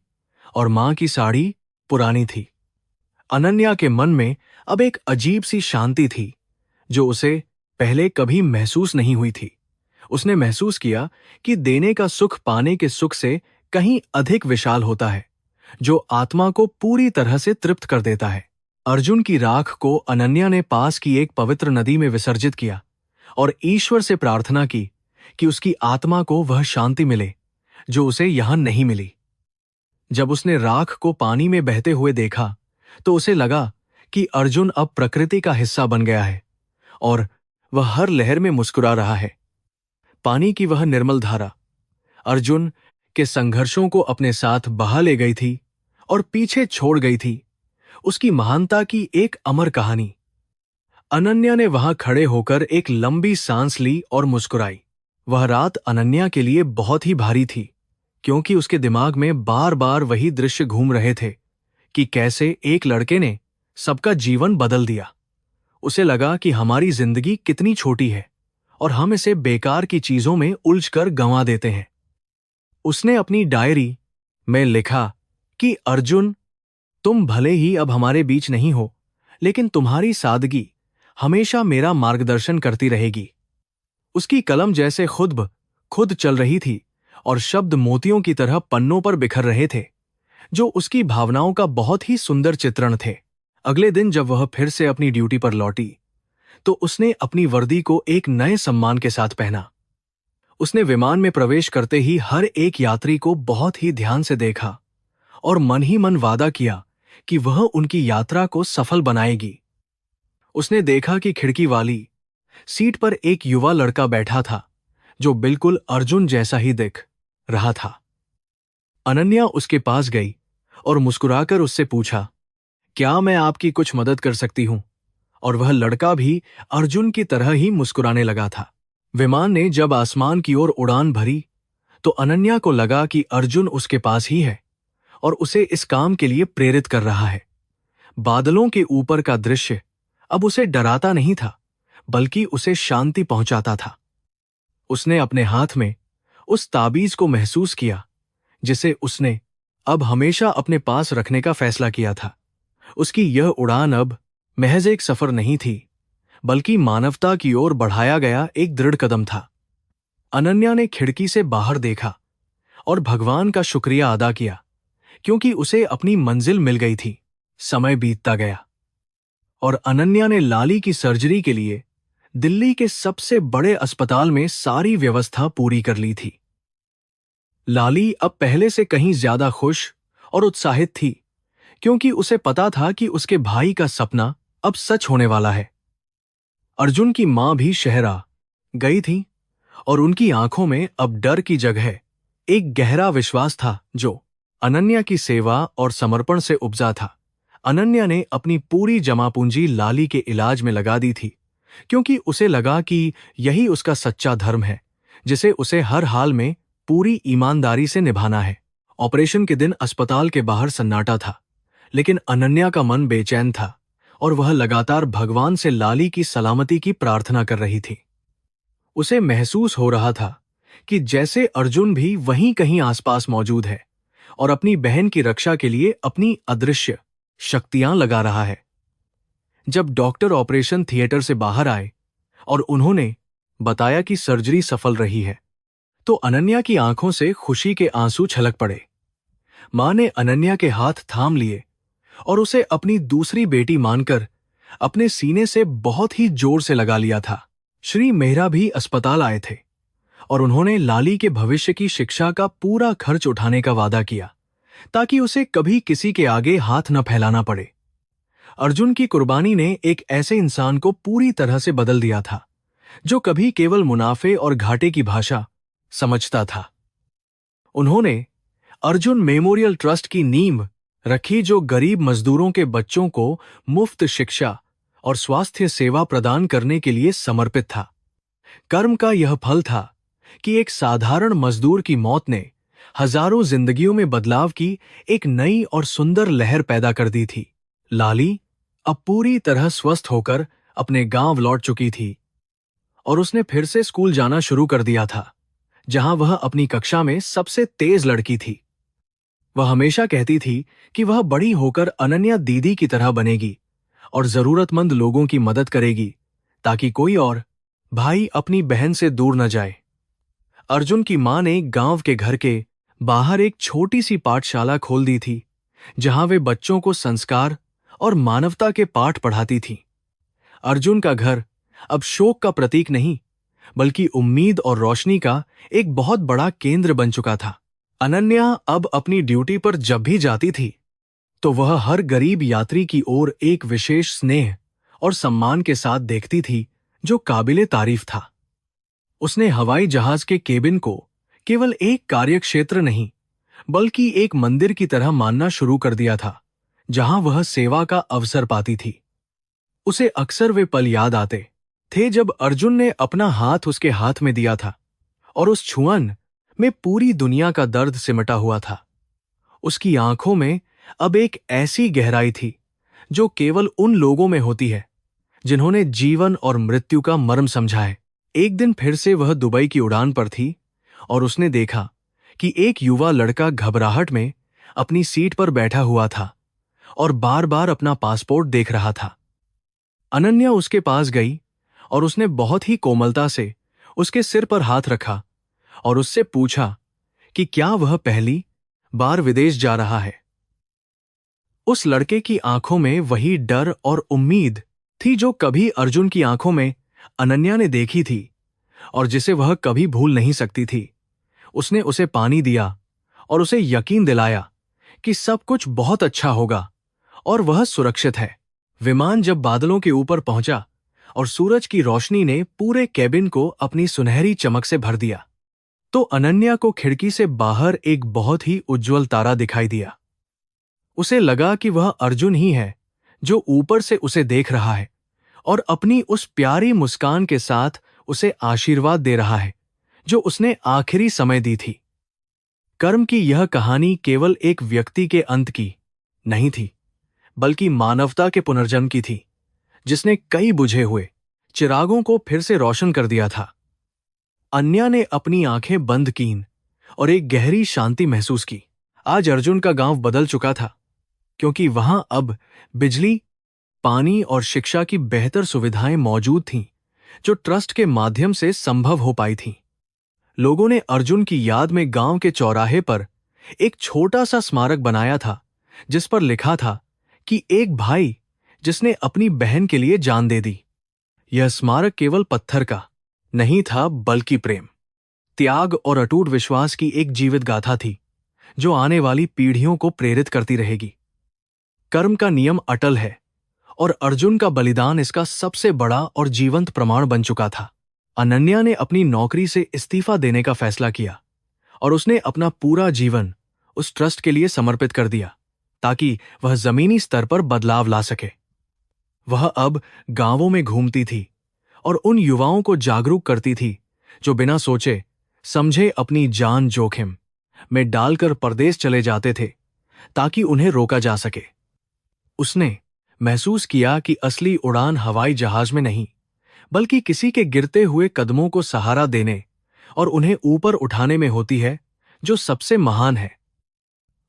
और मां की साड़ी पुरानी थी। अनन्या के मन में अब एक अजीब सी शांति थी जो उसे पहले कभी महसूस नहीं हुई थी। उसने महसूस किया कि देने का सुख पाने के सुख से कहीं अधिक विशाल होता है, जो आत्मा को पूरी तरह से तृप्त कर देता है। अर्जुन की राख को अनन्या ने पास की एक पवित्र नदी में विसर्जित किया और ईश्वर से प्रार्थना की कि उसकी आत्मा को वह शांति मिले जो उसे यहां नहीं मिली। जब उसने राख को पानी में बहते हुए देखा तो उसे लगा कि अर्जुन अब प्रकृति का हिस्सा बन गया है और वह हर लहर में मुस्कुरा रहा है। पानी की वह निर्मल धारा अर्जुन के संघर्षों को अपने साथ बहा ले गई थी और पीछे छोड़ गई थी उसकी महानता की एक अमर कहानी। अनन्या ने वहां खड़े होकर एक लंबी सांस ली और मुस्कुराई। वह रात अनन्या के लिए बहुत ही भारी थी, क्योंकि उसके दिमाग में बार बार वही दृश्य घूम रहे थे कि कैसे एक लड़के ने सबका जीवन बदल दिया। उसे लगा कि हमारी जिंदगी कितनी छोटी है और हम इसे बेकार की चीजों में उलझकर गंवा देते हैं। उसने अपनी डायरी में लिखा कि अर्जुन, तुम भले ही अब हमारे बीच नहीं हो, लेकिन तुम्हारी सादगी हमेशा मेरा मार्गदर्शन करती रहेगी। उसकी कलम जैसे खुद ब खुद चल रही थी और शब्द मोतियों की तरह पन्नों पर बिखर रहे थे, जो उसकी भावनाओं का बहुत ही सुंदर चित्रण थे। अगले दिन जब वह फिर से अपनी ड्यूटी पर लौटी तो उसने अपनी वर्दी को एक नए सम्मान के साथ पहना। उसने विमान में प्रवेश करते ही हर एक यात्री को बहुत ही ध्यान से देखा और मन ही मन वादा किया कि वह उनकी यात्रा को सफल बनाएगी। उसने देखा कि खिड़की वाली सीट पर एक युवा लड़का बैठा था जो बिल्कुल अर्जुन जैसा ही दिख रहा था। अनन्या उसके पास गई और मुस्कुराकर उससे पूछा, क्या मैं आपकी कुछ मदद कर सकती हूं? और वह लड़का भी अर्जुन की तरह ही मुस्कुराने लगा था। विमान ने जब आसमान की ओर उड़ान भरी तो अनन्या को लगा कि अर्जुन उसके पास ही है और उसे इस काम के लिए प्रेरित कर रहा है। बादलों के ऊपर का दृश्य अब उसे डराता नहीं था, बल्कि उसे शांति पहुंचाता था। उसने अपने हाथ में उस ताबीज को महसूस किया जिसे उसने अब हमेशा अपने पास रखने का फैसला किया था। उसकी यह उड़ान अब महज एक सफर नहीं थी, बल्कि मानवता की ओर बढ़ाया गया एक दृढ़ कदम था। अनन्या ने खिड़की से बाहर देखा और भगवान का शुक्रिया अदा किया, क्योंकि उसे अपनी मंजिल मिल गई थी। समय बीतता गया और अनन्या ने लाली की सर्जरी के लिए दिल्ली के सबसे बड़े अस्पताल में सारी व्यवस्था पूरी कर ली थी। लाली अब पहले से कहीं ज्यादा खुश और उत्साहित थी, क्योंकि उसे पता था कि उसके भाई का सपना अब सच होने वाला है। अर्जुन की मां भी शहर आ गई थी और उनकी आंखों में अब डर की जगह एक गहरा विश्वास था जो अनन्या की सेवा और समर्पण से उपजा था। अनन्या ने अपनी पूरी जमा पूंजी लाली के इलाज में लगा दी थी, क्योंकि उसे लगा कि यही उसका सच्चा धर्म है, जिसे उसे हर हाल में पूरी ईमानदारी से निभाना है। ऑपरेशन के दिन अस्पताल के बाहर सन्नाटा था, लेकिन अनन्या का मन बेचैन था और वह लगातार भगवान से लाली की सलामती की प्रार्थना कर रही थी। उसे महसूस हो रहा था कि जैसे अर्जुन भी वहीं कहीं आसपास मौजूद है और अपनी बहन की रक्षा के लिए अपनी अदृश्य शक्तियां लगा रहा है। जब डॉक्टर ऑपरेशन थिएटर से बाहर आए और उन्होंने बताया कि सर्जरी सफल रही है, तो अनन्या की आंखों से खुशी के आंसू छलक पड़े। मां ने अनन्या के हाथ थाम लिए और उसे अपनी दूसरी बेटी मानकर अपने सीने से बहुत ही जोर से लगा लिया था। श्री मेहरा भी अस्पताल आए थे और उन्होंने लाली के भविष्य की शिक्षा का पूरा खर्च उठाने का वादा किया, ताकि उसे कभी किसी के आगे हाथ न फैलाना पड़े। अर्जुन की कुर्बानी ने एक ऐसे इंसान को पूरी तरह से बदल दिया था, जो कभी केवल मुनाफे और घाटे की भाषा समझता था। उन्होंने अर्जुन मेमोरियल ट्रस्ट की नींव रखी, जो गरीब मजदूरों के बच्चों को मुफ्त शिक्षा और स्वास्थ्य सेवा प्रदान करने के लिए समर्पित था। कर्म का यह फल था कि एक साधारण मजदूर की मौत ने हजारों जिंदगियों में बदलाव की एक नई और सुंदर लहर पैदा कर दी थी। लाली अब पूरी तरह स्वस्थ होकर अपने गांव लौट चुकी थी और उसने फिर से स्कूल जाना शुरू कर दिया था, जहां वह अपनी कक्षा में सबसे तेज लड़की थी। वह हमेशा कहती थी कि वह बड़ी होकर अनन्या दीदी की तरह बनेगी और जरूरतमंद लोगों की मदद करेगी, ताकि कोई और भाई अपनी बहन से दूर न जाए। अर्जुन की मां ने गांव के घर के बाहर एक छोटी सी पाठशाला खोल दी थी, जहां वे बच्चों को संस्कार और मानवता के पाठ पढ़ाती थी। अर्जुन का घर अब शोक का प्रतीक नहीं, बल्कि उम्मीद और रोशनी का एक बहुत बड़ा केंद्र बन चुका था। अनन्या अब अपनी ड्यूटी पर जब भी जाती थी, तो वह हर गरीब यात्री की ओर एक विशेष स्नेह और सम्मान के साथ देखती थी, जो काबिले तारीफ था। उसने हवाई जहाज के केबिन को केवल एक कार्यक्षेत्र नहीं, बल्कि एक मंदिर की तरह मानना शुरू कर दिया था, जहां वह सेवा का अवसर पाती थी। उसे अक्सर वे पल याद आते थे जब अर्जुन ने अपना हाथ उसके हाथ में दिया था और उस छुअन में पूरी दुनिया का दर्द सिमटा हुआ था। उसकी आंखों में अब एक ऐसी गहराई थी जो केवल उन लोगों में होती है जिन्होंने जीवन और मृत्यु का मर्म समझा है। एक दिन फिर से वह दुबई की उड़ान पर थी और उसने देखा कि एक युवा लड़का घबराहट में अपनी सीट पर बैठा हुआ था और बार बार अपना पासपोर्ट देख रहा था। अनन्या उसके पास गई और उसने बहुत ही कोमलता से उसके सिर पर हाथ रखा और उससे पूछा कि क्या वह पहली बार विदेश जा रहा है। उस लड़के की आंखों में वही डर और उम्मीद थी जो कभी अर्जुन की आंखों में अनन्या ने देखी थी और जिसे वह कभी भूल नहीं सकती थी। उसने उसे पानी दिया और उसे यकीन दिलाया कि सब कुछ बहुत अच्छा होगा और वह सुरक्षित है। विमान जब बादलों के ऊपर पहुंचा और सूरज की रोशनी ने पूरे केबिन को अपनी सुनहरी चमक से भर दिया, तो अनन्या को खिड़की से बाहर एक बहुत ही उज्जवल तारा दिखाई दिया। उसे लगा कि वह अर्जुन ही है जो ऊपर से उसे देख रहा है और अपनी उस प्यारी मुस्कान के साथ उसे आशीर्वाद दे रहा है जो उसने आखिरी समय दी थी। कर्म की यह कहानी केवल एक व्यक्ति के अंत की नहीं थी, बल्कि मानवता के पुनर्जन्म की थी, जिसने कई बुझे हुए चिरागों को फिर से रोशन कर दिया था। अन्या ने अपनी आंखें बंद कीं और एक गहरी शांति महसूस की। आज अर्जुन का गांव बदल चुका था, क्योंकि वहां अब बिजली, पानी और शिक्षा की बेहतर सुविधाएं मौजूद थीं, जो ट्रस्ट के माध्यम से संभव हो पाई थीं। लोगों ने अर्जुन की याद में गांव के चौराहे पर एक छोटा सा स्मारक बनाया था, जिस पर लिखा था कि एक भाई जिसने अपनी बहन के लिए जान दे दी। यह स्मारक केवल पत्थर का नहीं था, बल्कि प्रेम, त्याग और अटूट विश्वास की एक जीवित गाथा थी, जो आने वाली पीढ़ियों को प्रेरित करती रहेगी। कर्म का नियम अटल है और अर्जुन का बलिदान इसका सबसे बड़ा और जीवंत प्रमाण बन चुका था। अनन्या ने अपनी नौकरी से इस्तीफा देने का फैसला किया और उसने अपना पूरा जीवन उस ट्रस्ट के लिए समर्पित कर दिया, ताकि वह जमीनी स्तर पर बदलाव ला सके। वह अब गांवों में घूमती थी और उन युवाओं को जागरूक करती थी जो बिना सोचे समझे अपनी जान जोखिम में डालकर परदेश चले जाते थे, ताकि उन्हें रोका जा सके। उसने महसूस किया कि असली उड़ान हवाई जहाज में नहीं, बल्कि किसी के गिरते हुए कदमों को सहारा देने और उन्हें ऊपर उठाने में होती है, जो सबसे महान है।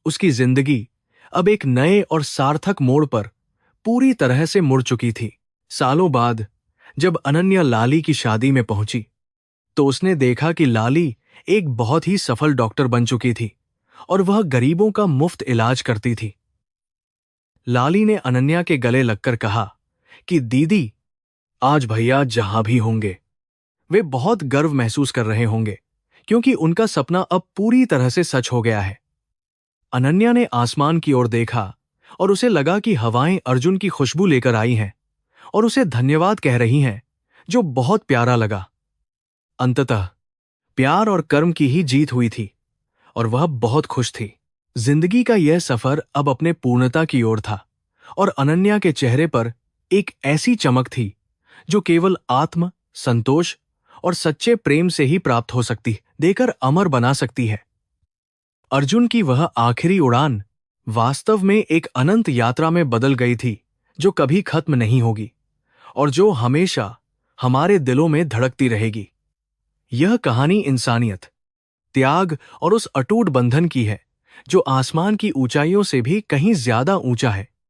उसकी जिंदगी अब एक नए और सार्थक मोड़ पर पूरी तरह से मुड़ चुकी थी। सालों बाद जब अनन्या लाली की शादी में पहुंची, तो उसने देखा कि लाली एक बहुत ही सफल डॉक्टर बन चुकी थी और वह गरीबों का मुफ्त इलाज करती थी। लाली ने अनन्या के गले लगकर कहा कि दीदी, आज भैया जहां भी होंगे वे बहुत गर्व महसूस कर रहे होंगे, क्योंकि उनका सपना अब पूरी तरह से सच हो गया है। अनन्या ने आसमान की ओर देखा और उसे लगा कि हवाएं अर्जुन की खुशबू लेकर आई हैं और उसे धन्यवाद कह रही हैं, जो बहुत प्यारा लगा। अंततः प्यार और कर्म की ही जीत हुई थी और वह बहुत खुश थी। जिंदगी का यह सफर अब अपने पूर्णता की ओर था और अनन्या के चेहरे पर एक ऐसी चमक थी जो केवल आत्म संतोष और सच्चे प्रेम से ही प्राप्त हो सकती, देकर अमर बना सकती है। अर्जुन की वह आखिरी उड़ान वास्तव में एक अनंत यात्रा में बदल गई थी, जो कभी खत्म नहीं होगी और जो हमेशा हमारे दिलों में धड़कती रहेगी। यह कहानी इंसानियत, त्याग और उस अटूट बंधन की है जो आसमान की ऊंचाइयों से भी कहीं ज्यादा ऊंचा है।